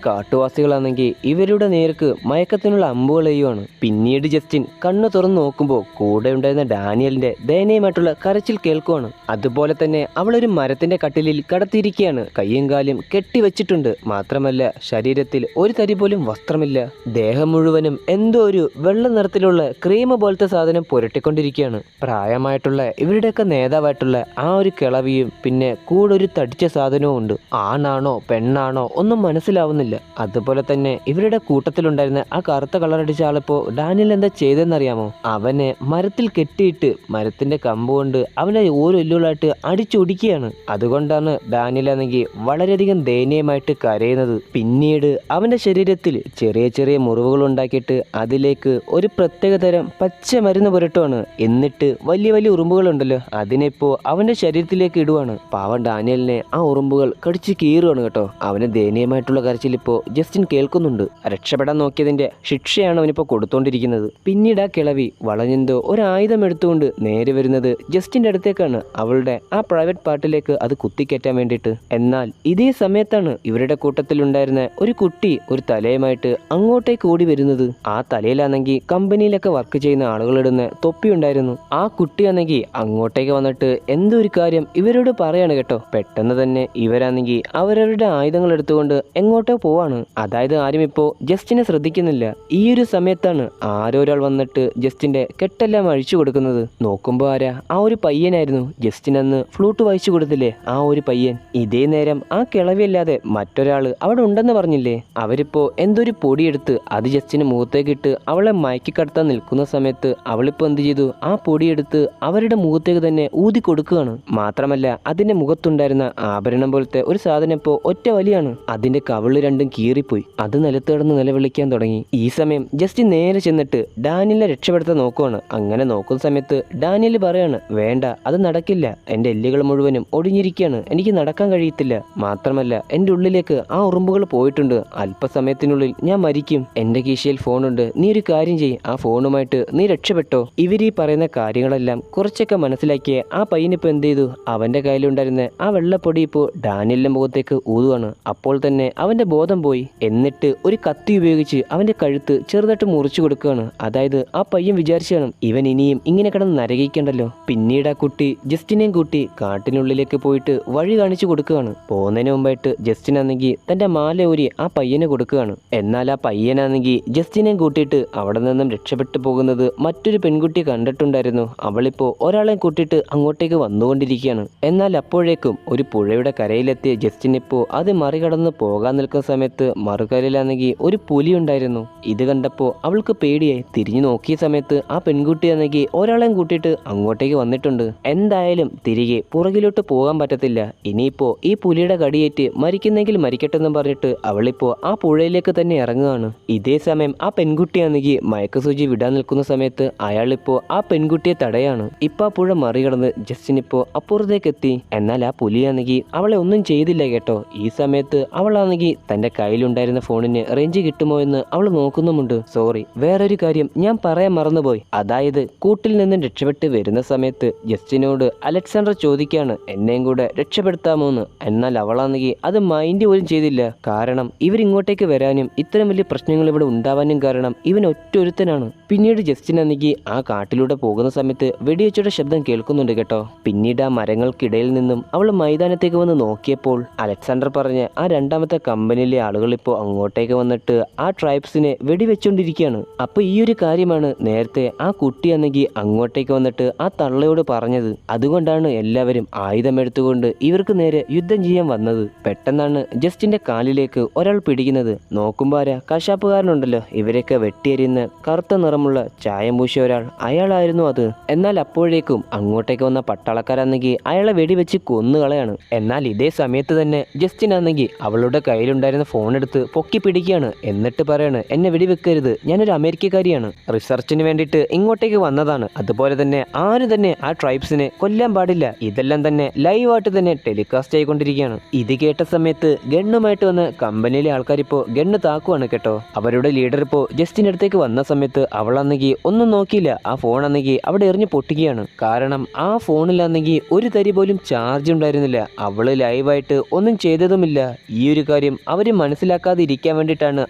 കാട്ടുവാസികളാണെങ്കിൽ ഇവരുടെ നേർക്ക് മയക്കത്തിനുള്ള അമ്പുകൾ എയ്യുവാണ്. പിന്നീട് ജസ്റ്റിൻ കണ്ണു തുറന്നു നോക്കുമ്പോൾ കൂടെ ഉണ്ടായിരുന്ന ഡാനിയലിന്റെ ദയനീയമായിട്ടുള്ള കരച്ചിൽ കേൾക്കുവാണ്. അതുപോലെ തന്നെ അവളൊരു മരത്തിന്റെ കട്ടിലിൽ കടത്തിയിരിക്കുകയാണ്. കയ്യും കാലും കെട്ടിവെച്ചിട്ടുണ്ട്. മാത്രമല്ല ശരീരത്തിൽ ഒരു തരി പോലും വസ്ത്രമില്ല. കാണുന്നില്ല. ദേഹം മുഴുവനും എന്തോ ഒരു വെള്ള നിറത്തിലുള്ള ക്രീം പോലത്തെ സാധനം പുരട്ടിക്കൊണ്ടിരിക്കുകയാണ്. പ്രായമായിട്ടുള്ള ഇവരുടെയൊക്കെ നേതാവായിട്ടുള്ള ആ ഒരു കിളവിയും പിന്നെ കൂടെ ഒരു തടിച്ച സാധനവും ഉണ്ട്. ആണാണോ പെണ്ണാണോ ഒന്നും മനസ്സിലാവുന്നില്ല. അതുപോലെ തന്നെ ഇവരുടെ കൂട്ടത്തിലുണ്ടായിരുന്ന ആ കറുത്ത കളറടിച്ച ആളിപ്പോ ഡാനിയൽ എന്താ ചെയ്തെന്നറിയാമോ? അവനെ മരത്തിൽ കെട്ടിയിട്ട് മരത്തിന്റെ കമ്പ് കൊണ്ട് അവനെ ഓരോ എല്ലുകളായിട്ട് അടിച്ചൊടിക്കുകയാണ്. അതുകൊണ്ടാണ് ഡാനിയൽ ആണെങ്കിൽ വളരെയധികം ദയനീയമായിട്ട് കരയുന്നത്. പിന്നീട് അവന്റെ ശരീരത്തിൽ ചെറിയ ചെറിയ മുറിവുകൾ ഉണ്ടാക്കിയിട്ട് അതിലേക്ക് ഒരു പ്രത്യേകതരം പച്ച മരുന്ന് പുരട്ടുവാണ്. എന്നിട്ട് വലിയ വലിയ ഉറുമ്പുകളുണ്ടല്ലോ അതിനെപ്പോ അവന്റെ ശരീരത്തിലേക്ക് ഇടുവാണ്. പാവം ഡാനിയലിനെ ആ ഉറുമ്പുകൾ കടിച്ച് കീറുവാണ് കേട്ടോ. അവന് ദയനീയമായിട്ടുള്ള കരച്ചിലിപ്പോ ജസ്റ്റിൻ കേൾക്കുന്നുണ്ട്. രക്ഷപ്പെടാൻ നോക്കിയതിന്റെ ശിക്ഷയാണ് അവനിപ്പോ കൊടുത്തോണ്ടിരിക്കുന്നത്. പിന്നീട് ആ കിളവി വളഞ്ഞെന്തോ ഒരു ആയുധം എടുത്തുകൊണ്ട് നേരെ വരുന്നത് ജസ്റ്റിന്റെ അടുത്തേക്കാണ്. അവളുടെ ആ പ്രൈവറ്റ് പാർട്ടിലേക്ക് അത് കുത്തിക്കയറ്റാൻ വേണ്ടിയിട്ട്. എന്നാൽ ഇതേ സമയത്താണ് ഇവരുടെ കൂട്ടത്തിലുണ്ടായിരുന്ന ഒരു കുട്ടി ഒരു തലയുമായിട്ട് അങ്ങോട്ടേക്ക് ഓടി വരുന്നത്. ആ തലയിലാണെങ്കിൽ കമ്പനിയിലൊക്കെ വർക്ക് ചെയ്യുന്ന ആളുകളിടുന്ന തൊപ്പി ഉണ്ടായിരുന്നു. ആ കുട്ടിയാണെങ്കിൽ അങ്ങോട്ടേക്ക് വന്നിട്ട് എന്തോ ഒരു കാര്യം ഇവരോട് പറയാണ് കേട്ടോ. പെട്ടെന്ന് തന്നെ ഇവരാണെങ്കിൽ അവരവരുടെ ആയുധങ്ങൾ എടുത്തുകൊണ്ട് എങ്ങോട്ടോ പോവാണ്. അതായത് ആരും ഇപ്പോ ജസ്റ്റിനെ ശ്രദ്ധിക്കുന്നില്ല. ഈ ഒരു സമയത്താണ് ആരോ ഒരാൾ വന്നിട്ട് ജസ്റ്റിന്റെ കെട്ടെല്ലാം അഴിച്ചു കൊടുക്കുന്നത്. നോക്കുമ്പോ ആരാ? ആ ഒരു പയ്യനായിരുന്നു. ജസ്റ്റിൻ അന്ന് ഫ്ലൂട്ട് വായിച്ചു കൊടുത്തില്ലേ, ആ ഒരു പയ്യൻ. ഇതേ നേരം ആ കിളവിയല്ലാതെ മറ്റൊരാള് അവിടെ ഉണ്ടെന്ന് പറഞ്ഞില്ലേ, അവരിപ്പോ എന്തൊരു പൊടിയെടുത്ത് അത് ജസ്റ്റിന് മുഖത്തേക്കിട്ട് അവളെ മയക്കി കടത്താൻ നിൽക്കുന്ന സമയത്ത് അവളിപ്പോ എന്ത് ചെയ്തു? ആ പൊടിയെടുത്ത് അവരുടെ മുഖത്തേക്ക് തന്നെ ഊതി കൊടുക്കുകയാണ്. മാത്രമല്ല അതിന്റെ മുഖത്തുണ്ടായിരുന്ന ആഭരണം പോലത്തെ ഒരു സാധനം ഇപ്പോ ഒറ്റ വലിയാണ്. അതിന്റെ കവിള് രണ്ടും കീറിപ്പോയി. അത് നിലത്ത് കിടന്ന് നിലവിളിക്കാൻ തുടങ്ങി. ഈ സമയം ജസ്റ്റിൻ നേരെ ചെന്നിട്ട് ഡാനിയലിനെ രക്ഷപ്പെടുത്താൻ നോക്കുവാണ്. അങ്ങനെ നോക്കുന്ന സമയത്ത് ഡാനിയൽ പറയാണ്, വേണ്ട, അത് നടക്കില്ല. എന്റെ എല്ലുകൾ മുഴുവനും ഒടിഞ്ഞിരിക്കുകയാണ്, എനിക്ക് നടക്കാൻ കഴിയത്തില്ല. മാത്രമല്ല എന്റെ ഉള്ളിലേക്ക് ആ ഉറുമ്പുകൾ പോയിട്ടുണ്ട്. അല്പസമയത്തിനുള്ളിൽ ഞാൻ മരിക്കും. എന്റെ കീശയിൽ ഫോണുണ്ട്, നീ ഒരു കാര്യം ചെയ്യ്, ആ ഫോണുമായിട്ട് നീ രക്ഷപ്പെട്ടോ. ഇവരീ പറയുന്ന കാര്യങ്ങളെല്ലാം കുറച്ചൊക്കെ മനസ്സിലാക്കിയ ആ പയ്യനിപ്പോ എന്ത് ചെയ്തു? അവന്റെ കയ്യിലുണ്ടായിരുന്ന ആ വെള്ളപ്പൊടി ഇപ്പോ ഡാനിയലിന്റെ മുഖത്തേക്ക് ഊതുവാണ്. അപ്പോൾ തന്നെ അവന്റെ ബോധം പോയി. എന്നിട്ട് ഒരു കത്തി ഉപയോഗിച്ച് അവന്റെ കഴുത്ത് ചെറുതായിട്ട് മുറിച്ചു കൊടുക്കുകയാണ്. അതായത് ആ പയ്യൻ വിചാരിച്ചാണ് ഇവൻ ഇനിയും ഇങ്ങനെ കിടന്ന് നരകിക്കണ്ടല്ലോ. പിന്നീട് ആ കുട്ടി ജസ്റ്റിനെയും കൂട്ടി കാട്ടിനുള്ളിലേക്ക് പോയിട്ട് വഴി കാണിച്ചു കൊടുക്കുകയാണ്. പോകുന്നതിന് മുമ്പായിട്ട് ജസ്റ്റിൻ ആണെങ്കിൽ തന്റെ മാല ഊരി ആ പയ്യന് കൊടുക്കുകയാണ്. എന്നാൽ ആ പയ്യനാണെങ്കിൽ ജസ്റ്റിനെയും കൂട്ടിയിട്ട് അവിടെ നിന്നും രക്ഷപ്പെട്ടു പോകുന്നത് മറ്റൊരു പെൺകുട്ടിയെ കണ്ടിട്ടുണ്ടായിരുന്നു. അവളിപ്പോ ഒരാളെ കൂട്ടിയിട്ട് അങ്ങോട്ടേക്ക് വന്നുകൊണ്ടിരിക്കുകയാണ്. എന്നാൽ അപ്പോഴേക്കും ഒരു പുഴയുടെ കരയിലെത്തിയ ജസ്റ്റിൻ ഇപ്പോ അത് മറികടന്ന് പോകാൻ നിൽക്കുന്ന സമയത്ത് മറുകരയിലാണെങ്കിൽ ഒരു പുലി ഉണ്ടായിരുന്നു. ഇത് കണ്ടപ്പോ അവൾക്ക് പേടിയായി. തിരിഞ്ഞു നോക്കിയ സമയത്ത് ആ പെൺകുട്ടിയാണെങ്കിൽ ഒരാളെയും കൂട്ടിയിട്ട് അങ്ങോട്ടേക്ക് വന്നിട്ടുണ്ട്. എന്തായാലും തിരികെ പുറകിലോട്ട് പോകാൻ പറ്റത്തില്ല. ഇനിയിപ്പോ ഈ പുലിയുടെ കടിയേറ്റ് മരിക്കുന്നെങ്കിൽ മരിക്കട്ടെന്നും പറഞ്ഞിട്ട് അവളിപ്പോ ആ പുഴയിലേക്ക് തന്നെ ഇറങ്ങുകയാണ്. ഇതേ സമയം ആ പെൺകുട്ടിയാണെങ്കിൽ മയക്കസൂചി വിടാൻ നിൽക്കുന്ന സമയത്ത് അയാളിപ്പോ ആ പെൺകുട്ടിയെ തടയാണ്. ഇപ്പൊ ആ പുഴ മറികടന്ന് ജസ്റ്റിൻ ഇപ്പോ അപ്പുറത്തേക്ക് എത്തി. എന്നാൽ ആ പുലിയാണെങ്കിൽ അവളെ ഒന്നും ചെയ്തില്ല കേട്ടോ. ഈ സമയത്ത് അവളാണെങ്കിൽ തന്റെ കയ്യിലുണ്ടായിരുന്ന ഫോണിന് റേഞ്ച് കിട്ടുമോ എന്ന് അവൾ നോക്കുന്നുമുണ്ട്. സോറി, വേറൊരു കാര്യം ഞാൻ പറയാൻ മറന്നുപോയി. അതായത് കൂട്ടിൽ നിന്നും രക്ഷപ്പെട്ട് വരുന്ന സമയത്ത് ജസ്റ്റിനോട് അലക്സാണ്ടർ ചോദിക്കാണ് എന്നെയും കൂടെ രക്ഷപ്പെടുത്താമോന്ന്. എന്നാൽ അവളാണെങ്കിൽ അത് മൈൻഡ് പോലും ചെയ്തില്ല. കാരണം ഇവരിങ്ങോട്ടേക്ക് വരാനും ഇത്തരം വലിയ പ്രശ്നങ്ങൾ ഇവിടെ ഉണ്ടാവാനും കാരണം ഇവൻ ഒറ്റൊരുത്തനാണ്. പിന്നീട് ജസ്റ്റിൻ ആണെങ്കിൽ ആ കാട്ടിലൂടെ പോകുന്ന സമയത്ത് വെടിവെച്ചയുടെ ശബ്ദം കേൾക്കുന്നുണ്ട് കേട്ടോ. പിന്നീട് ആ മരങ്ങൾക്കിടയിൽ നിന്നും അവൾ മൈതാനത്തേക്ക് വന്ന് നോക്കിയപ്പോൾ അലക്സാണ്ടർ പറഞ്ഞ ആ രണ്ടാമത്തെ കമ്പനിയിലെ ആളുകൾ ഇപ്പോൾ അങ്ങോട്ടേക്ക് വന്നിട്ട് ആ ട്രൈബ്സിനെ വെടിവെച്ചുകൊണ്ടിരിക്കുകയാണ്. അപ്പൊ ഈ ഒരു കാര്യമാണ് നേരത്തെ ആ കുട്ടിയാണെങ്കിൽ അങ്ങോട്ടേക്ക് വന്നിട്ട് ആ തള്ളയോട് പറഞ്ഞത്. അതുകൊണ്ടാണ് എല്ലാവരും ആയുധമെടുത്തുകൊണ്ട് ഇവർക്ക് നേരെ യുദ്ധം ചെയ്യാൻ വന്നത്. പെട്ടെന്നാണ് ജസ്റ്റിന്റെ കാലിലേക്ക് ഒരാൾ പിടിക്കുന്നത്. നോക്കുമ്പോ ആരാ? കശാപ്പുകാരനുണ്ടല്ലോ, ഇവരൊക്കെ വെട്ടിയെരിയുന്ന കറുത്ത നിറമുള്ള ചായം പൂശിയ ഒരാൾ. അയാളായിരുന്നു അത്. എന്നാൽ അപ്പോഴേക്കും അങ്ങോട്ടേക്ക് വന്ന പട്ടാളക്കാരാണെങ്കിൽ അയാളെ വെടിവെച്ച് കൊന്നുകളയാണ്. എന്നാൽ ഇതേ സമയത്ത് തന്നെ ജസ്റ്റിൻ ആണെങ്കിൽ അവളുടെ കയ്യിലുണ്ടായിരുന്ന ഫോൺ എടുത്ത് പൊക്കി പിടിക്കുകയാണ്. എന്നിട്ട് പറയാണ്, എന്നെ വെടിവെക്കരുത്, ഞാനൊരു അമേരിക്കക്കാരിയാണ്, റിസർച്ചിന് വേണ്ടിയിട്ട് ഇങ്ങോട്ടേക്ക് വന്നതാണ്. അതുപോലെ തന്നെ ആരും തന്നെ ആ ട്രൈബ്സിനെ കൊല്ലാൻ പാടില്ല. ഇതെല്ലാം തന്നെ ലൈവായിട്ട് തന്നെ ടെലികാസ്റ്റ് ആയിക്കൊണ്ടിരിക്കുകയാണ്. ഇത് കേട്ട സമയത്ത് ഗണ്ണുമായിട്ട് വന്ന് കമ്പനിയിലെ ആൾക്കാരിപ്പോ ഗണ്ണ് താക്കുവാണ് കേട്ടോ. അവരുടെ ലീഡർ ഇപ്പോ ജസ്റ്റിന്റെ അടുത്തേക്ക് വന്ന സമയത്ത് അവളാണെങ്കിൽ ഒന്നും നോക്കിയില്ല. ആ ഫോൺ ആണെങ്കിൽ അവിടെ എറിഞ്ഞു പൊട്ടിക്കുകയാണ്. കാരണം ആ ഫോണിലാണെങ്കിൽ ഒരു തരി പോലും ചാർജ് ഉണ്ടായിരുന്നില്ല. അവള് ലൈവായിട്ട് ഒന്നും ചെയ്തതുമില്ല. ഈ ഒരു കാര്യം അവര് മനസ്സിലാക്കാതെ ഇരിക്കാൻ വേണ്ടിയിട്ടാണ്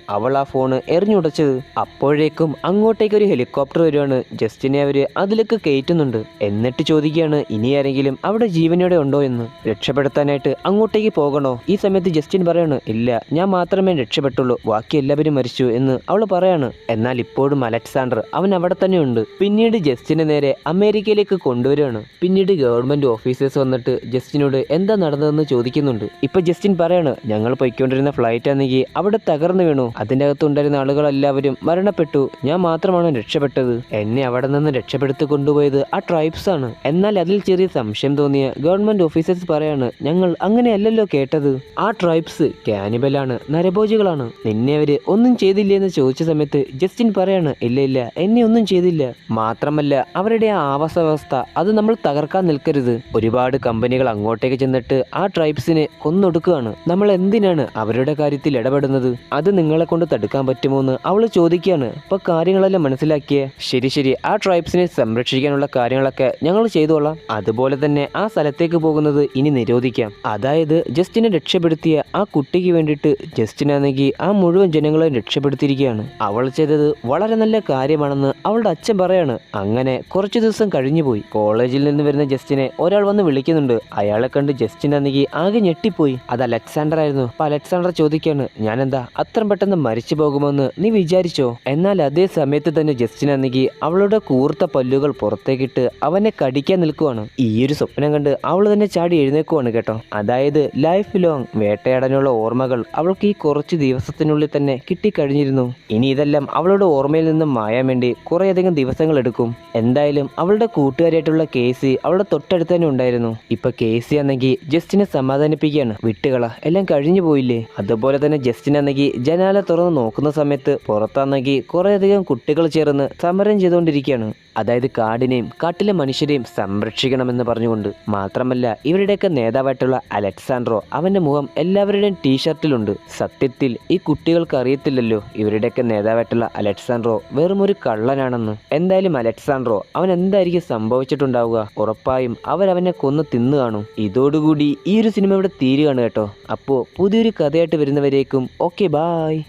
അവൾ ആ ഫോണ് എറിഞ്ഞുടച്ചത്. അപ്പോഴേക്കും അങ്ങോട്ടേക്ക് ഒരു ഹെലികോപ്റ്റർ വരുവാണ്. ജസ്റ്റിനെ അവര് അതിലേക്ക് കയറ്റുന്നുണ്ട്. എന്നിട്ട് ചോദിക്കുകയാണ് ഇനി ആരെങ്കിലും അവിടെ ജീവനോടെ ഉണ്ടോ എന്ന്. രക്ഷപ്പെടുത്താനായിട്ട് അങ്ങോട്ടേക്ക് പോകണോ? ഈ സമയത്ത് ജസ്റ്റിൻ പറയാണ്, ഇല്ല, ഞാൻ മാത്രമേ രക്ഷപ്പെട്ടുള്ളൂ, ബാക്കി എല്ലാവരും മരിച്ചു എന്ന് അവൾ പറയാണ്. എന്നാൽ ഇപ്പോഴും അലക്സാണ്ടർ അവൻ അവിടെ തന്നെ ഉണ്ട്. പിന്നീട് ജസ്റ്റിനെ നേരെ അമേരിക്കയിലേക്ക് കൊണ്ടുവരികയാണ്. പിന്നീട് ഗവൺമെന്റ് ഓഫീസേഴ്സ് വന്നിട്ട് ജസ്റ്റിനോട് എന്താ നടന്നതെന്ന് ചോദിക്കുന്നുണ്ട്. ഇപ്പൊ ജസ്റ്റിൻ പറയാണ്, ഞങ്ങൾ പോയിക്കൊണ്ടിരുന്ന ഫ്ലൈറ്റ് ആണെങ്കിൽ അവിടെ തകർന്നു വീണു. അതിൻ്റെ അകത്തുണ്ടായിരുന്ന ആളുകളെല്ലാവരും മരണപ്പെട്ടു. ഞാൻ മാത്രമാണ് രക്ഷപ്പെട്ടത്. എന്നെ അവിടെ നിന്ന് രക്ഷപ്പെടുത്തി കൊണ്ടുപോയത് ആ ട്രൈബ്സ് ആണ്. എന്നാൽ അതിൽ ചെറിയ സംശയം തോന്നിയ ഗവൺമെന്റ് ഓഫീസേഴ്സ് പറയാണ്, ഞങ്ങൾ അങ്ങനെയല്ലല്ലോ കേട്ടത്. ആ ട്രൈബ്സ് കാനിബലാണ്, നരഭോജികളാണ്. നിന്നെ അവര് ഒന്നും ചെയ്തില്ലേ എന്ന് ചോദിച്ച സമയത്ത് ജസ്റ്റിൻ പറയാണ്, ഇല്ല ഇല്ല, എന്നെ ഒന്നും ചെയ്തില്ല. മാത്രമല്ല അവരുടെ ആ ആവാസ വ്യവസ്ഥ അത് നമ്മൾ തകർക്കാൻ നിൽക്കരുത്. ഒരുപാട് കമ്പനികൾ അങ്ങോട്ടേക്ക് ചെന്നിട്ട് ആ ട്രൈബ്സിനെ കൊന്നൊടുക്കുകയാണ്. നമ്മൾ എന്തിനാണ് അവരുടെ കാര്യത്തിൽ ഇടപെടുന്നത്? അത് നിങ്ങളെ കൊണ്ട് തടുക്കാൻ പറ്റുമോ എന്ന് അവള് ചോദിക്കുകയാണ്. ഇപ്പൊ കാര്യങ്ങളെല്ലാം മനസ്സിലാക്കിയേ. ശരി ശരി, ആ ട്രൈബ്സിനെ സംരക്ഷിക്കാനുള്ള കാര്യങ്ങളൊക്കെ ഞങ്ങൾ ചെയ്തോളാം. അതുപോലെ തന്നെ ആ സ്ഥലത്തേക്ക് പോകുന്നത് ഇനി നിരോധിക്കാം. അതായത് ജസ്റ്റിനെ രക്ഷപ്പെടുത്തിയ ആ കുട്ടിക്ക് വേണ്ടിയിട്ട് ജസ്റ്റിനാണെങ്കിൽ ആ മുഴുവൻ ജനങ്ങളെയും രക്ഷപ്പെടുത്തിയിരിക്കുകയാണ്. അവൾ ചെയ്തത് വളരെ നല്ല കാര്യമാണെന്ന് അവളുടെ അച്ഛൻ പറയാണ്. അങ്ങനെ കുറച്ചു ദിവസം കഴിഞ്ഞുപോയി. കോളേജിൽ നിന്ന് വരുന്ന ജസ്റ്റിനെ ഒരാൾ വന്ന് വിളിക്കുന്നുണ്ട്. അയാളെ കണ്ട് ജസ്റ്റിനാണെങ്കിൽ ആകെ ഞെട്ടിപ്പോയി. അത് അലക്സാണ്ടർ ആയിരുന്നു. അപ്പൊ അലക്സാണ്ടർ ചോദിക്കാണ്, ഞാനെന്താ അത്ര പെട്ടെന്ന് മരിച്ചു പോകുമെന്ന് നീ വിചാരിച്ചോ? എന്നാൽ അതേ സമയത്ത് തന്നെ ജസ്റ്റിനാണെങ്കിൽ അവളുടെ കൂർത്ത പല്ലുകൾ പുറത്തേക്കിട്ട് അവനെ കടിക്കാൻ നിൽക്കുവാണ്. ഈ ഒരു സ്വപ്നം കണ്ട് അവൾ തന്നെ ചാടി എഴുന്നേക്കുവാണ് കേട്ടോ. അതായത് ലൈഫ് ലോങ് വേട്ടയാടാനുള്ള ഓർമ്മകൾ അവൾക്ക് ഈ കുറച്ച് ദിവസത്തിനുള്ളിൽ തന്നെ കിട്ടിക്കഴിഞ്ഞിരുന്നു. ഇനി ഇതെല്ലാം അവളുടെ ഓർമ്മയിൽ നിന്നും മായാൻ വേണ്ടി കുറേയധികം ദിവസങ്ങൾ എടുക്കും. എന്തായാലും അവളുടെ കൂട്ടുകാരായിട്ടുള്ള കേസി അവളുടെ തൊട്ടടുത്ത് തന്നെ ഉണ്ടായിരുന്നു. ഇപ്പൊ കേസി ആണെങ്കിൽ ജസ്റ്റിനെ സമാധാനിപ്പിക്കുകയാണ്. വിട്ടുകള, എല്ലാം കഴിഞ്ഞു പോയില്ലേ. അതുപോലെ തന്നെ ജസ്റ്റിൻ ആണെങ്കിൽ ജനാല തുറന്ന് നോക്കുന്ന സമയത്ത് പുറത്താണെങ്കിൽ കുറേയധികം കുട്ടികൾ ചേർന്ന് സമരം ചെയ്തുകൊണ്ടിരിക്കുകയാണ്. അതായത് കാടിനെയും കാട്ടിലെ മനുഷ്യരെയും സംരക്ഷിക്കണമെന്ന് പറഞ്ഞുകൊണ്ട്. മാത്രമല്ല ഇവരുടെയൊക്കെ നേതാവായിട്ടുള്ള അലക്സാൻഡ്രോ, അവന്റെ മുഖം എല്ലാവരുടെയും ടീഷർട്ടിലുണ്ട്. സത്യത്തിൽ ഈ കുട്ടികൾക്ക് അറിയത്തില്ലല്ലോ ഇവരുടെയൊക്കെ നേതാവായിട്ടുള്ള അലക്സാൻഡ്രോ വെറും ഒരു കള്ളനാണെന്ന്. എന്തായാലും അലക്സാൻഡ്രോ അവൻ എന്തായിരിക്കും സംഭവിച്ചിട്ടുണ്ടാവുക? ഉറപ്പായും അവരവനെ കൊന്ന് തിന്നു കാണും. ഇതോടുകൂടി ഈ ഒരു സിനിമ ഇവിടെ തീരുകയാണ് കേട്ടോ. അപ്പോൾ പുതിയൊരു കഥയായിട്ട് വരുന്നവരേക്കും ഓക്കെ ബായ്.